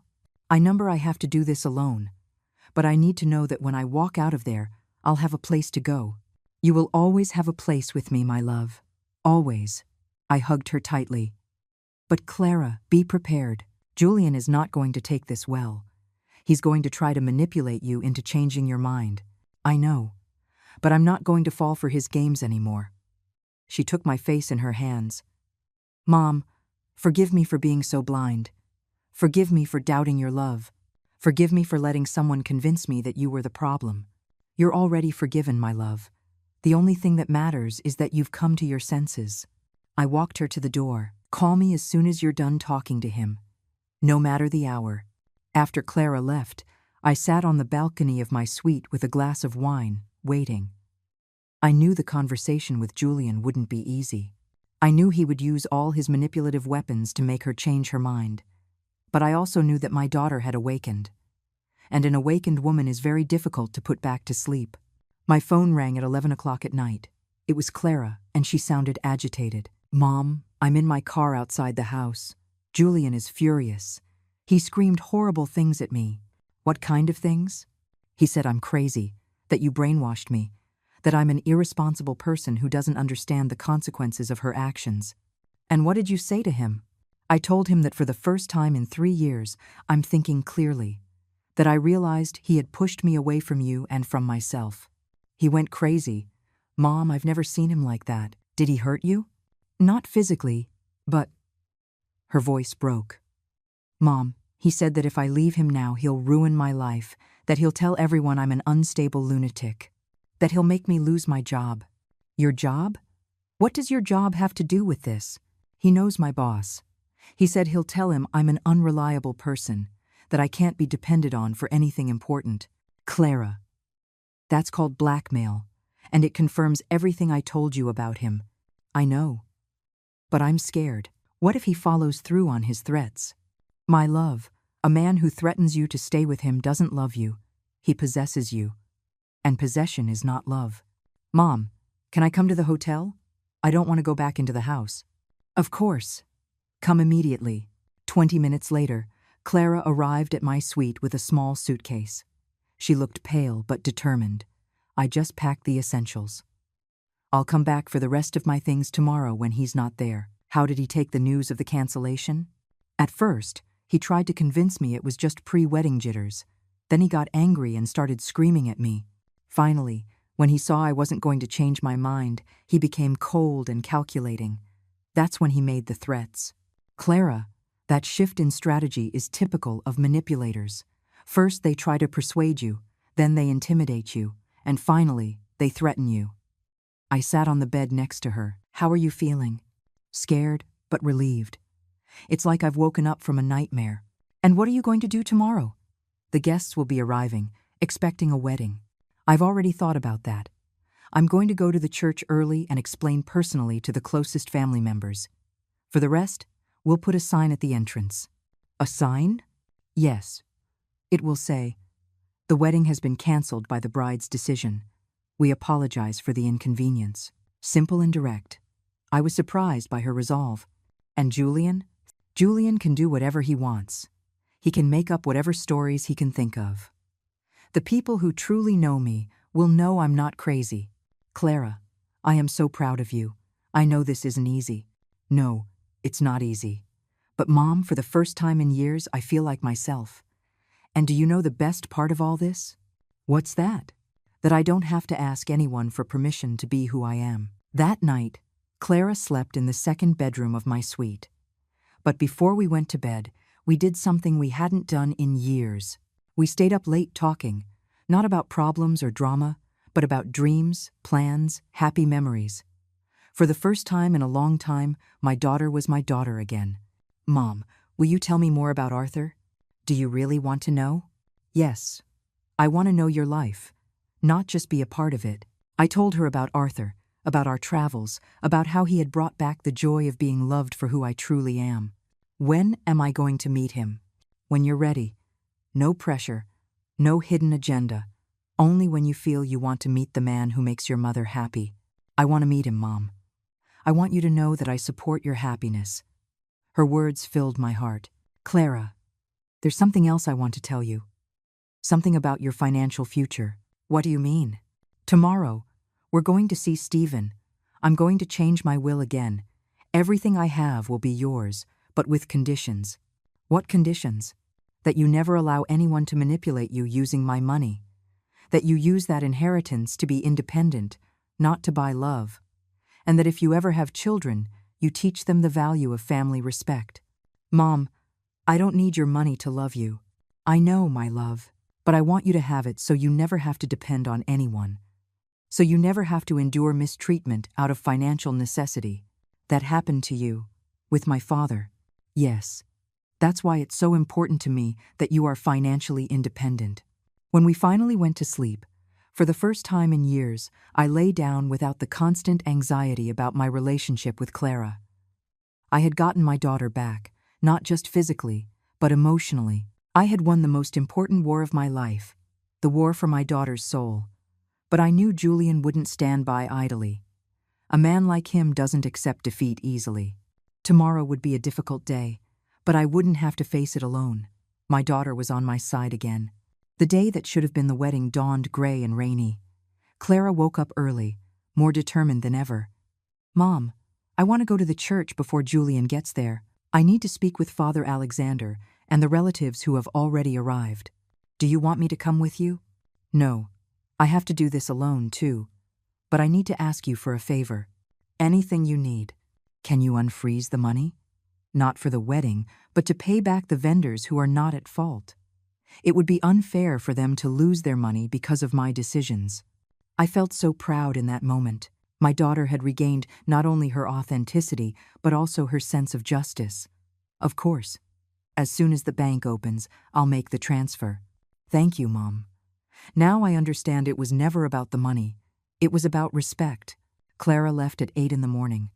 [SPEAKER 1] I have to do this alone, but I need to know that when I walk out of there, I'll have a place to go. You will always have a place with me, my love. Always. I hugged her tightly. But Clara, be prepared. Julian is not going to take this well. He's going to try to manipulate you into changing your mind. I know. But I'm not going to fall for his games anymore. She took my face in her hands. Mom, forgive me for being so blind. Forgive me for doubting your love. Forgive me for letting someone convince me that you were the problem. You're already forgiven, my love. The only thing that matters is that you've come to your senses. I walked her to the door. Call me as soon as you're done talking to him. No matter the hour. After Clara left, I sat on the balcony of my suite with a glass of wine, waiting. I knew the conversation with Julian wouldn't be easy. I knew he would use all his manipulative weapons to make her change her mind. But I also knew that my daughter had awakened. And an awakened woman is very difficult to put back to sleep. My phone rang at 11 o'clock at night. It was Clara, and she sounded agitated. Mom, I'm in my car outside the house. Julian is furious. He screamed horrible things at me. What kind of things? He said I'm crazy, that you brainwashed me, that I'm an irresponsible person who doesn't understand the consequences of her actions. And what did you say to him? I told him that for the first time in 3 years, I'm thinking clearly, that I realized he had pushed me away from you and from myself. He went crazy. Mom, I've never seen him like that. Did he hurt you? Not physically, but... Her voice broke. Mom, he said that if I leave him now, he'll ruin my life, that he'll tell everyone I'm an unstable lunatic, that he'll make me lose my job. Your job? What does your job have to do with this? He knows my boss. He said he'll tell him I'm an unreliable person, that I can't be depended on for anything important. Clara. That's called blackmail, and it confirms everything I told you about him. I know. But I'm scared. What if he follows through on his threats? My love, a man who threatens you to stay with him doesn't love you. He possesses you. And possession is not love. Mom, can I come to the hotel? I don't want to go back into the house. Of course. Come immediately. 20 minutes later, Clara arrived at my suite with a small suitcase. She looked pale but determined. I just packed the essentials. I'll come back for the rest of my things tomorrow when he's not there. How did he take the news of the cancellation? At first, he tried to convince me it was just pre-wedding jitters. Then he got angry and started screaming at me. Finally, when he saw I wasn't going to change my mind, he became cold and calculating. That's when he made the threats. Clara, that shift in strategy is typical of manipulators. First they try to persuade you, then they intimidate you, and finally, they threaten you. I sat on the bed next to her. How are you feeling? Scared, but relieved. It's like I've woken up from a nightmare. And what are you going to do tomorrow? The guests will be arriving, expecting a wedding. I've already thought about that. I'm going to go to the church early and explain personally to the closest family members. For the rest, we'll put a sign at the entrance. A sign? Yes. It will say, "The wedding has been canceled by the bride's decision. We apologize for the inconvenience." Simple and direct. I was surprised by her resolve. And Julian? Julian can do whatever he wants. He can make up whatever stories he can think of. The people who truly know me will know I'm not crazy. Clara, I am so proud of you. I know this isn't easy. No, it's not easy. But Mom, for the first time in years, I feel like myself. And do you know the best part of all this? What's that? That I don't have to ask anyone for permission to be who I am. That night, Clara slept in the second bedroom of my suite. But before we went to bed, we did something we hadn't done in years. We stayed up late talking, not about problems or drama, but about dreams, plans, happy memories. For the first time in a long time, my daughter was my daughter again. Mom, will you tell me more about Arthur? Do you really want to know? Yes. I want to know your life, not just be a part of it. I told her about Arthur, about our travels, about how he had brought back the joy of being loved for who I truly am. When am I going to meet him? When you're ready. No pressure, no hidden agenda. Only when you feel you want to meet the man who makes your mother happy. I want to meet him, Mom. I want you to know that I support your happiness. Her words filled my heart. Clara, there's something else I want to tell you. Something about your financial future. What do you mean? Tomorrow, we're going to see Stephen. I'm going to change my will again. Everything I have will be yours, but with conditions. What conditions? That you never allow anyone to manipulate you using my money. That you use that inheritance to be independent, not to buy love. And that if you ever have children, you teach them the value of family respect. Mom, I don't need your money to love you. I know, my love, but I want you to have it so you never have to depend on anyone. So you never have to endure mistreatment out of financial necessity. That happened to you, with my father. Yes. That's why it's so important to me that you are financially independent. When we finally went to sleep, for the first time in years, I lay down without the constant anxiety about my relationship with Clara. I had gotten my daughter back, not just physically, but emotionally. I had won the most important war of my life, the war for my daughter's soul. But I knew Julian wouldn't stand by idly. A man like him doesn't accept defeat easily. Tomorrow would be a difficult day, but I wouldn't have to face it alone. My daughter was on my side again. The day that should have been the wedding dawned gray and rainy. Clara woke up early, more determined than ever. Mom, I want to go to the church before Julian gets there. I need to speak with Father Alexander and the relatives who have already arrived. Do you want me to come with you? No. I have to do this alone, too. But I need to ask you for a favor. Anything you need. Can you unfreeze the money? Not for the wedding, but to pay back the vendors who are not at fault. It would be unfair for them to lose their money because of my decisions. I felt so proud in that moment. My daughter had regained not only her authenticity, but also her sense of justice. Of course. As soon as the bank opens, I'll make the transfer. Thank you, Mom. Now I understand it was never about the money. It was about respect. Clara left at 8 in the morning.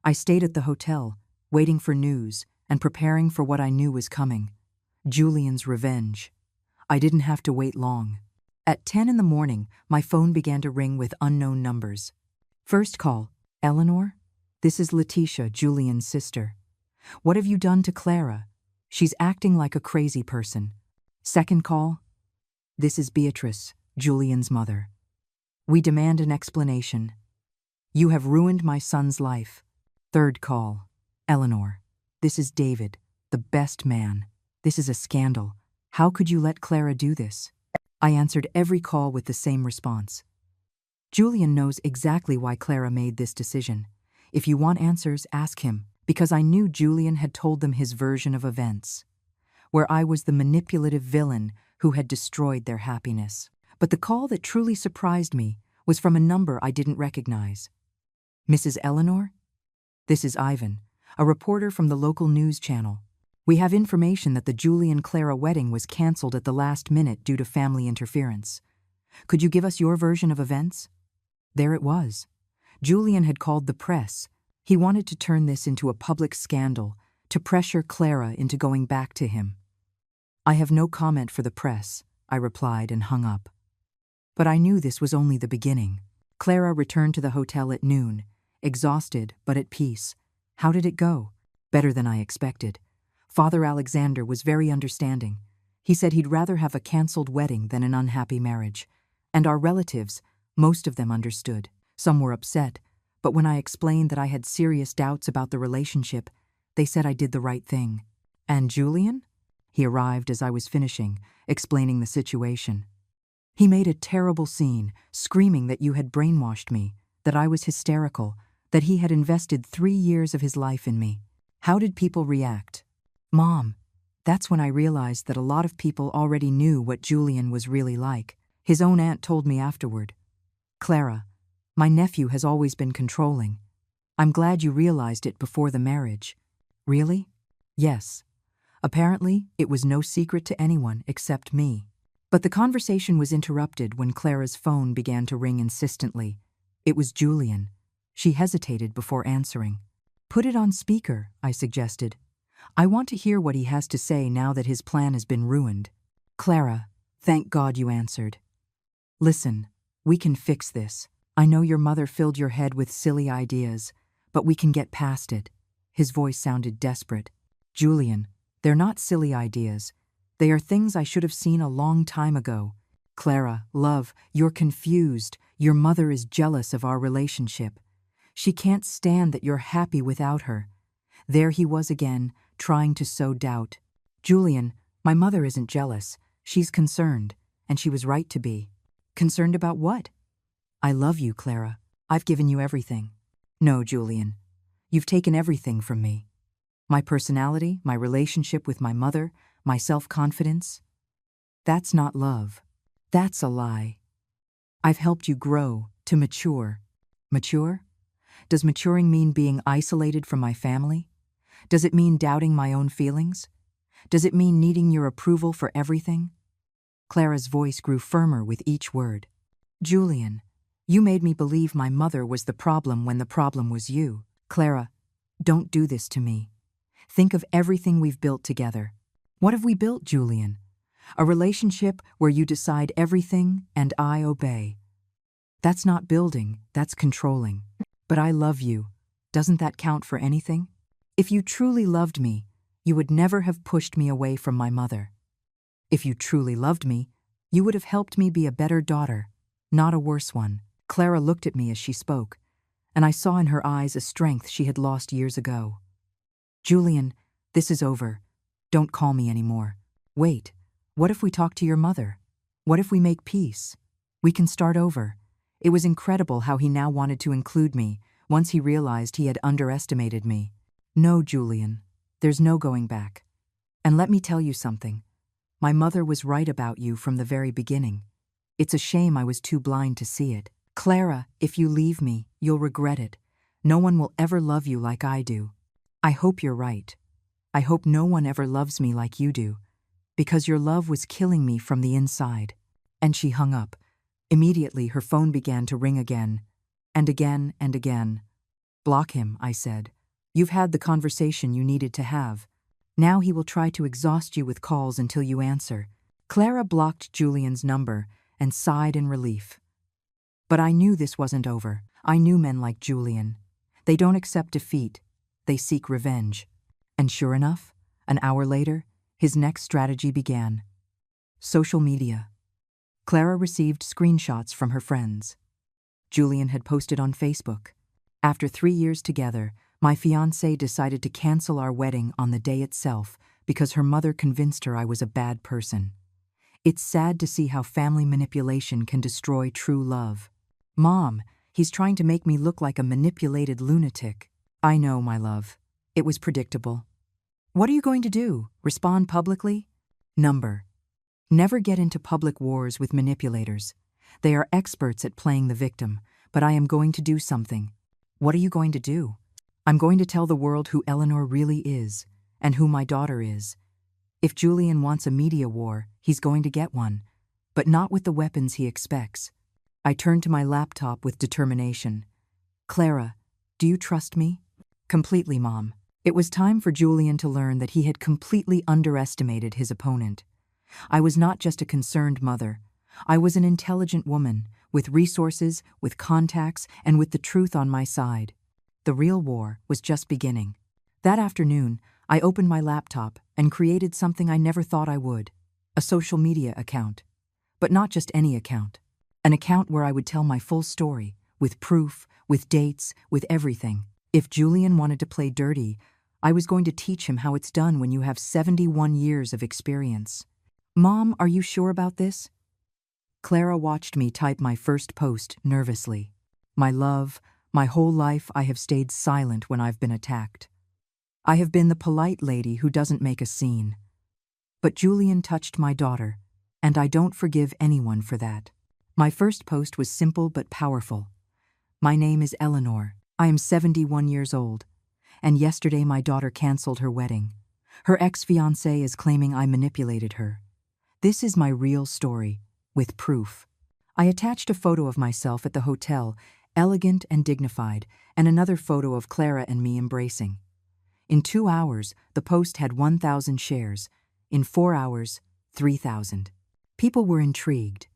[SPEAKER 1] I stayed at the hotel, waiting for news and preparing for what I knew was coming. Julian's revenge. I didn't have to wait long. At 10 in the morning, my phone began to ring with unknown numbers. First call, Eleanor? This is Letitia, Julian's sister. What have you done to Clara? She's acting like a crazy person. Second call, this is Beatrice, Julian's mother. We demand an explanation. You have ruined my son's life. Third call, Eleanor. This is David, the best man. This is a scandal. How could you let Clara do this? I answered every call with the same response. Julian knows exactly why Clara made this decision. If you want answers, ask him, because I knew Julian had told them his version of events, where I was the manipulative villain who had destroyed their happiness. But the call that truly surprised me was from a number I didn't recognize. Mrs. Eleanor? This is Ivan, a reporter from the local news channel. We have information that the Julian-Clara wedding was canceled at the last minute due to family interference. Could you give us your version of events? There it was. Julian had called the press. He wanted to turn this into a public scandal, to pressure Clara into going back to him. I have no comment for the press, I replied and hung up. But I knew this was only the beginning. Clara returned to the hotel at noon, exhausted but at peace. How did it go? Better than I expected. Father Alexander was very understanding. He said he'd rather have a canceled wedding than an unhappy marriage. And our relatives, most of them understood. Some were upset, but when I explained that I had serious doubts about the relationship, they said I did the right thing. And Julian? He arrived as I was finishing, explaining the situation. He made a terrible scene, screaming that you had brainwashed me, that I was hysterical, that he had invested 3 years of his life in me. How did people react? Mom, that's when I realized that a lot of people already knew what Julian was really like. His own aunt told me afterward. Clara, my nephew has always been controlling. I'm glad you realized it before the marriage. Really? Yes. Apparently, it was no secret to anyone except me. But the conversation was interrupted when Clara's phone began to ring insistently. It was Julian. She hesitated before answering. Put it on speaker, I suggested. I want to hear what he has to say now that his plan has been ruined. Clara, thank God you answered. Listen, we can fix this. I know your mother filled your head with silly ideas, but we can get past it. His voice sounded desperate. Julian, they're not silly ideas. They are things I should have seen a long time ago. Clara, love, you're confused. Your mother is jealous of our relationship. She can't stand that you're happy without her. There he was again, trying to sow doubt. Julian, my mother isn't jealous. She's concerned, and she was right to be. Concerned about what? I love you, Clara. I've given you everything. No, Julian. You've taken everything from me. My personality, my relationship with my mother, my self-confidence. That's not love. That's a lie. I've helped you grow, to mature. Mature? Does maturing mean being isolated from my family? Does it mean doubting my own feelings? Does it mean needing your approval for everything? Clara's voice grew firmer with each word. Julian, you made me believe my mother was the problem when the problem was you. Clara, don't do this to me. Think of everything we've built together. What have we built, Julian? A relationship where you decide everything and I obey. That's not building, that's controlling. But I love you. Doesn't that count for anything? If you truly loved me, you would never have pushed me away from my mother. If you truly loved me, you would have helped me be a better daughter, not a worse one. Clara looked at me as she spoke, and I saw in her eyes a strength she had lost years ago. Julian, this is over. Don't call me anymore. Wait, what if we talk to your mother? What if we make peace? We can start over. It was incredible how he now wanted to include me once he realized he had underestimated me. No, Julian, there's no going back. And let me tell you something. My mother was right about you from the very beginning. It's a shame I was too blind to see it. Clara, if you leave me, you'll regret it. No one will ever love you like I do. I hope you're right. I hope no one ever loves me like you do, because your love was killing me from the inside. And she hung up. Immediately, her phone began to ring again, and again and again. Block him, I said. You've had the conversation you needed to have. Now he will try to exhaust you with calls until you answer. Clara blocked Julian's number and sighed in relief. But I knew this wasn't over. I knew men like Julian. They don't accept defeat. They seek revenge. And sure enough, an hour later, his next strategy began. Social media. Clara received screenshots from her friends. Julian had posted on Facebook. After 3 years together, my fiancé decided to cancel our wedding on the day itself because her mother convinced her I was a bad person. It's sad to see how family manipulation can destroy true love. Mom, he's trying to make me look like a manipulated lunatic. I know, my love. It was predictable. What are you going to do? Respond publicly? Number. Never get into public wars with manipulators. They are experts at playing the victim, but I am going to do something. What are you going to do? I'm going to tell the world who Eleanor really is, and who my daughter is. If Julian wants a media war, he's going to get one, but not with the weapons he expects. I turned to my laptop with determination. Clara, do you trust me? Completely, Mom. It was time for Julian to learn that he had completely underestimated his opponent. I was not just a concerned mother. I was an intelligent woman, with resources, with contacts, and with the truth on my side. The real war was just beginning. That afternoon, I opened my laptop and created something I never thought I would. A social media account. But not just any account. An account where I would tell my full story, with proof, with dates, with everything. If Julian wanted to play dirty, I was going to teach him how it's done when you have 71 years of experience. Mom, are you sure about this? Clara watched me type my first post nervously. My love, my whole life I have stayed silent when I've been attacked. I have been the polite lady who doesn't make a scene. But Julian touched my daughter, and I don't forgive anyone for that. My first post was simple but powerful. My name is Eleanor. I am 71 years old. And yesterday my daughter canceled her wedding. Her ex-fiancé is claiming I manipulated her. This is my real story, with proof. I attached a photo of myself at the hotel, elegant and dignified, and another photo of Clara and me embracing. In 2 hours, the post had 1,000 shares. In 4 hours, 3,000. People were intrigued.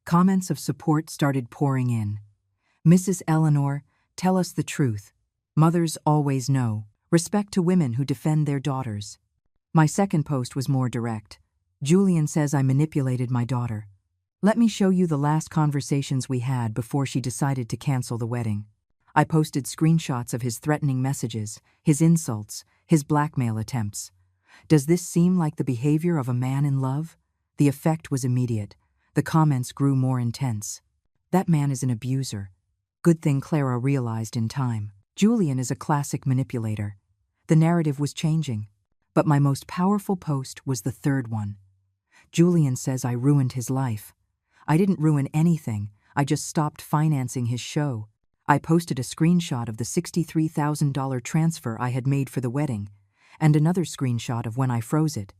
[SPEAKER 1] Comments of support started pouring in. Mrs. Eleanor, tell us the truth. Mothers always know. Respect to women who defend their daughters. My second post was more direct. Julian says I manipulated my daughter. Let me show you the last conversations we had before she decided to cancel the wedding. I posted screenshots of his threatening messages, his insults, his blackmail attempts. Does this seem like the behavior of a man in love? The effect was immediate. The comments grew more intense. That man is an abuser. Good thing Clara realized in time. Julian is a classic manipulator. The narrative was changing. But my most powerful post was the third one. Julian says I ruined his life. I didn't ruin anything. I just stopped financing his show. I posted a screenshot of the $63,000 transfer I had made for the wedding, and another screenshot of when I froze it.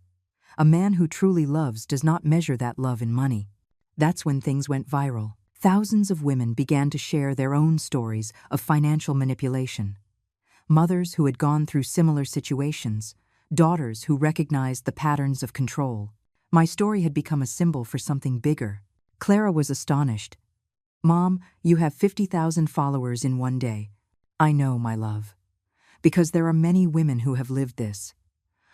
[SPEAKER 1] A man who truly loves does not measure that love in money. That's when things went viral. Thousands of women began to share their own stories of financial manipulation. Mothers who had gone through similar situations, daughters who recognized the patterns of control. My story had become a symbol for something bigger. Clara was astonished. Mom, you have 50,000 followers in one day. I know, my love. Because there are many women who have lived this.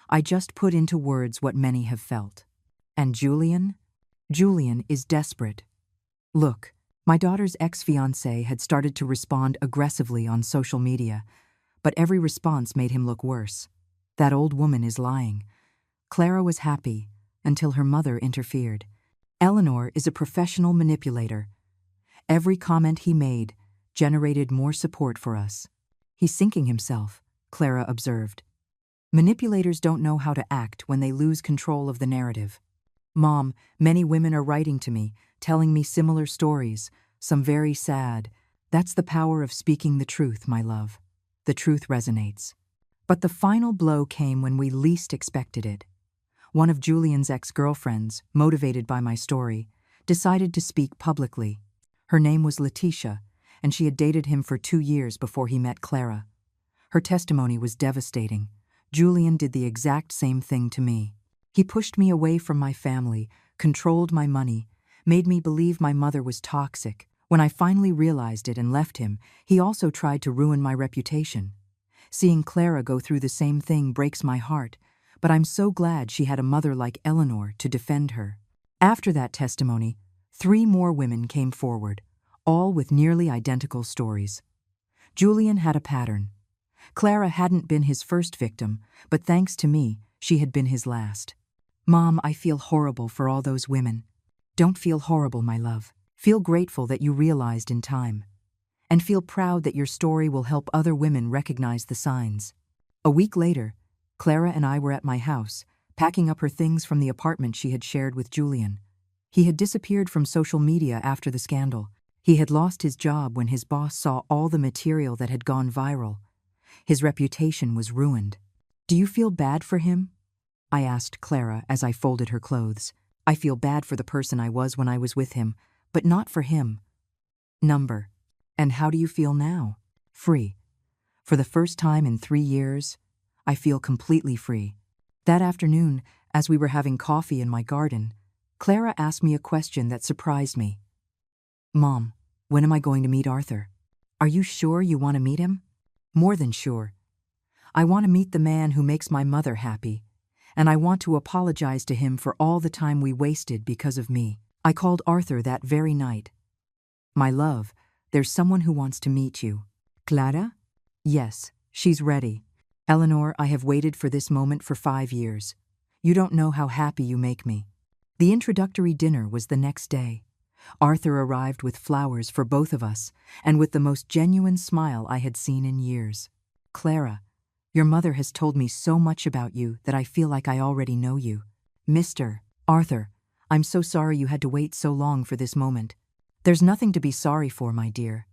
[SPEAKER 1] I just put into words what many have felt. And Julian? Julian is desperate. Look, my daughter's ex-fiancé had started to respond aggressively on social media, but every response made him look worse. That old woman is lying. Clara was happy until her mother interfered. Eleanor is a professional manipulator. Every comment he made generated more support for us. He's sinking himself, Clara observed. Manipulators don't know how to act when they lose control of the narrative. Mom, many women are writing to me, telling me similar stories, some very sad. That's the power of speaking the truth, my love. The truth resonates. But the final blow came when we least expected it. One of Julian's ex-girlfriends, motivated by my story, decided to speak publicly. Her name was Letitia, and she had dated him for 2 years before he met Clara. Her testimony was devastating. Julian did the exact same thing to me. He pushed me away from my family, controlled my money, made me believe my mother was toxic. When I finally realized it and left him, he also tried to ruin my reputation. Seeing Clara go through the same thing breaks my heart, but I'm so glad she had a mother like Eleanor to defend her. After that testimony, 3 more women came forward, all with nearly identical stories. Julian had a pattern. Clara hadn't been his first victim, but thanks to me, she had been his last. Mom, I feel horrible for all those women. Don't feel horrible, my love. Feel grateful that you realized in time. And feel proud that your story will help other women recognize the signs. A week later, Clara and I were at my house, packing up her things from the apartment she had shared with Julian. He had disappeared from social media after the scandal. He had lost his job when his boss saw all the material that had gone viral. His reputation was ruined. Do you feel bad for him? I asked Clara as I folded her clothes. I feel bad for the person I was when I was with him, but not for him. Number. And how do you feel now? Free. For the first time in 3 years, I feel completely free. That afternoon, as we were having coffee in my garden, Clara asked me a question that surprised me. Mom, when am I going to meet Arthur? Are you sure you want to meet him? More than sure. I want to meet the man who makes my mother happy, and I want to apologize to him for all the time we wasted because of me. I called Arthur that very night. My love, there's someone who wants to meet you. Clara? Yes, she's ready. Eleanor, I have waited for this moment for 5 years. You don't know how happy you make me. The introductory dinner was the next day. Arthur arrived with flowers for both of us, and with the most genuine smile I had seen in years. Clara, your mother has told me so much about you that I feel like I already know you. Mr. Arthur, I'm so sorry you had to wait so long for this moment. There's nothing to be sorry for, my dear.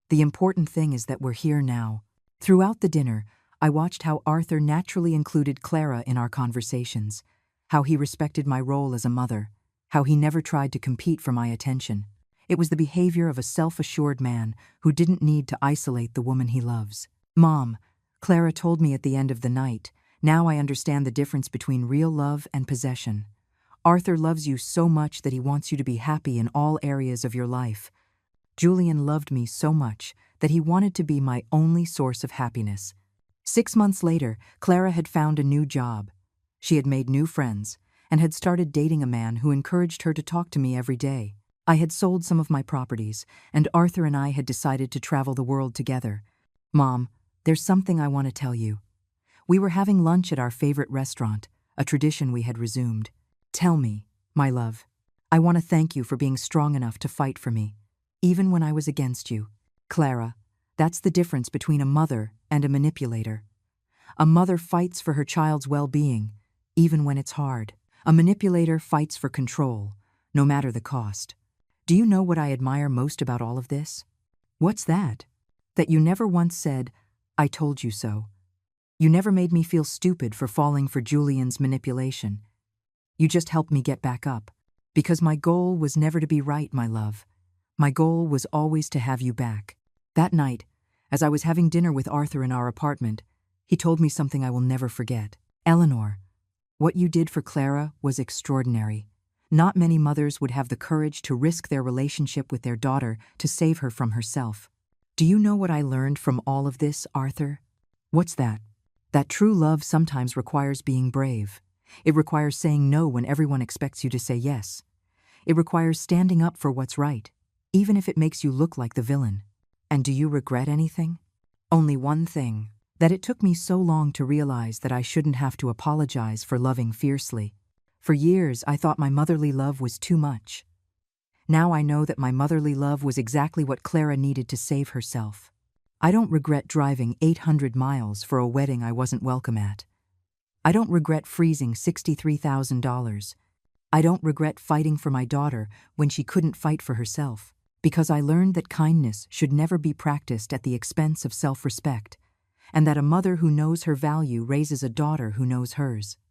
[SPEAKER 1] The important thing is that we're here now. Throughout the dinner, I watched how Arthur naturally included Clara in our conversations, how he respected my role as a mother, how he never tried to compete for my attention. It was the behavior of a self-assured man who didn't need to isolate the woman he loves. Mom, Clara told me at the end of the night, now I understand the difference between real love and possession. Arthur loves you so much that he wants you to be happy in all areas of your life. Julian loved me so much that he wanted to be my only source of happiness. 6 months later, Clara had found a new job. She had made new friends and had started dating a man who encouraged her to talk to me every day. I had sold some of my properties, and Arthur and I had decided to travel the world together. Mom, there's something I want to tell you. We were having lunch at our favorite restaurant, a tradition we had resumed. Tell me, my love, I want to thank you for being strong enough to fight for me, even when I was against you. Clara, that's the difference between a mother and a manipulator. A mother fights for her child's well-being, even when it's hard. A manipulator fights for control, no matter the cost. Do you know what I admire most about all of this? What's that? That you never once said, I told you so. You never made me feel stupid for falling for Julian's manipulation. You just helped me get back up. Because my goal was never to be right, my love. My goal was always to have you back. That night, as I was having dinner with Arthur in our apartment, he told me something I will never forget. Eleanor, what you did for Clara was extraordinary. Not many mothers would have the courage to risk their relationship with their daughter to save her from herself. Do you know what I learned from all of this, Arthur? What's that? That true love sometimes requires being brave. It requires saying no when everyone expects you to say yes. It requires standing up for what's right, even if it makes you look like the villain. And do you regret anything? Only one thing. That it took me so long to realize that I shouldn't have to apologize for loving fiercely. For years, I thought my motherly love was too much. Now I know that my motherly love was exactly what Clara needed to save herself. I don't regret driving 800 miles for a wedding I wasn't welcome at. I don't regret freezing $63,000. I don't regret fighting for my daughter when she couldn't fight for herself, because I learned that kindness should never be practiced at the expense of self-respect, and that a mother who knows her value raises a daughter who knows hers.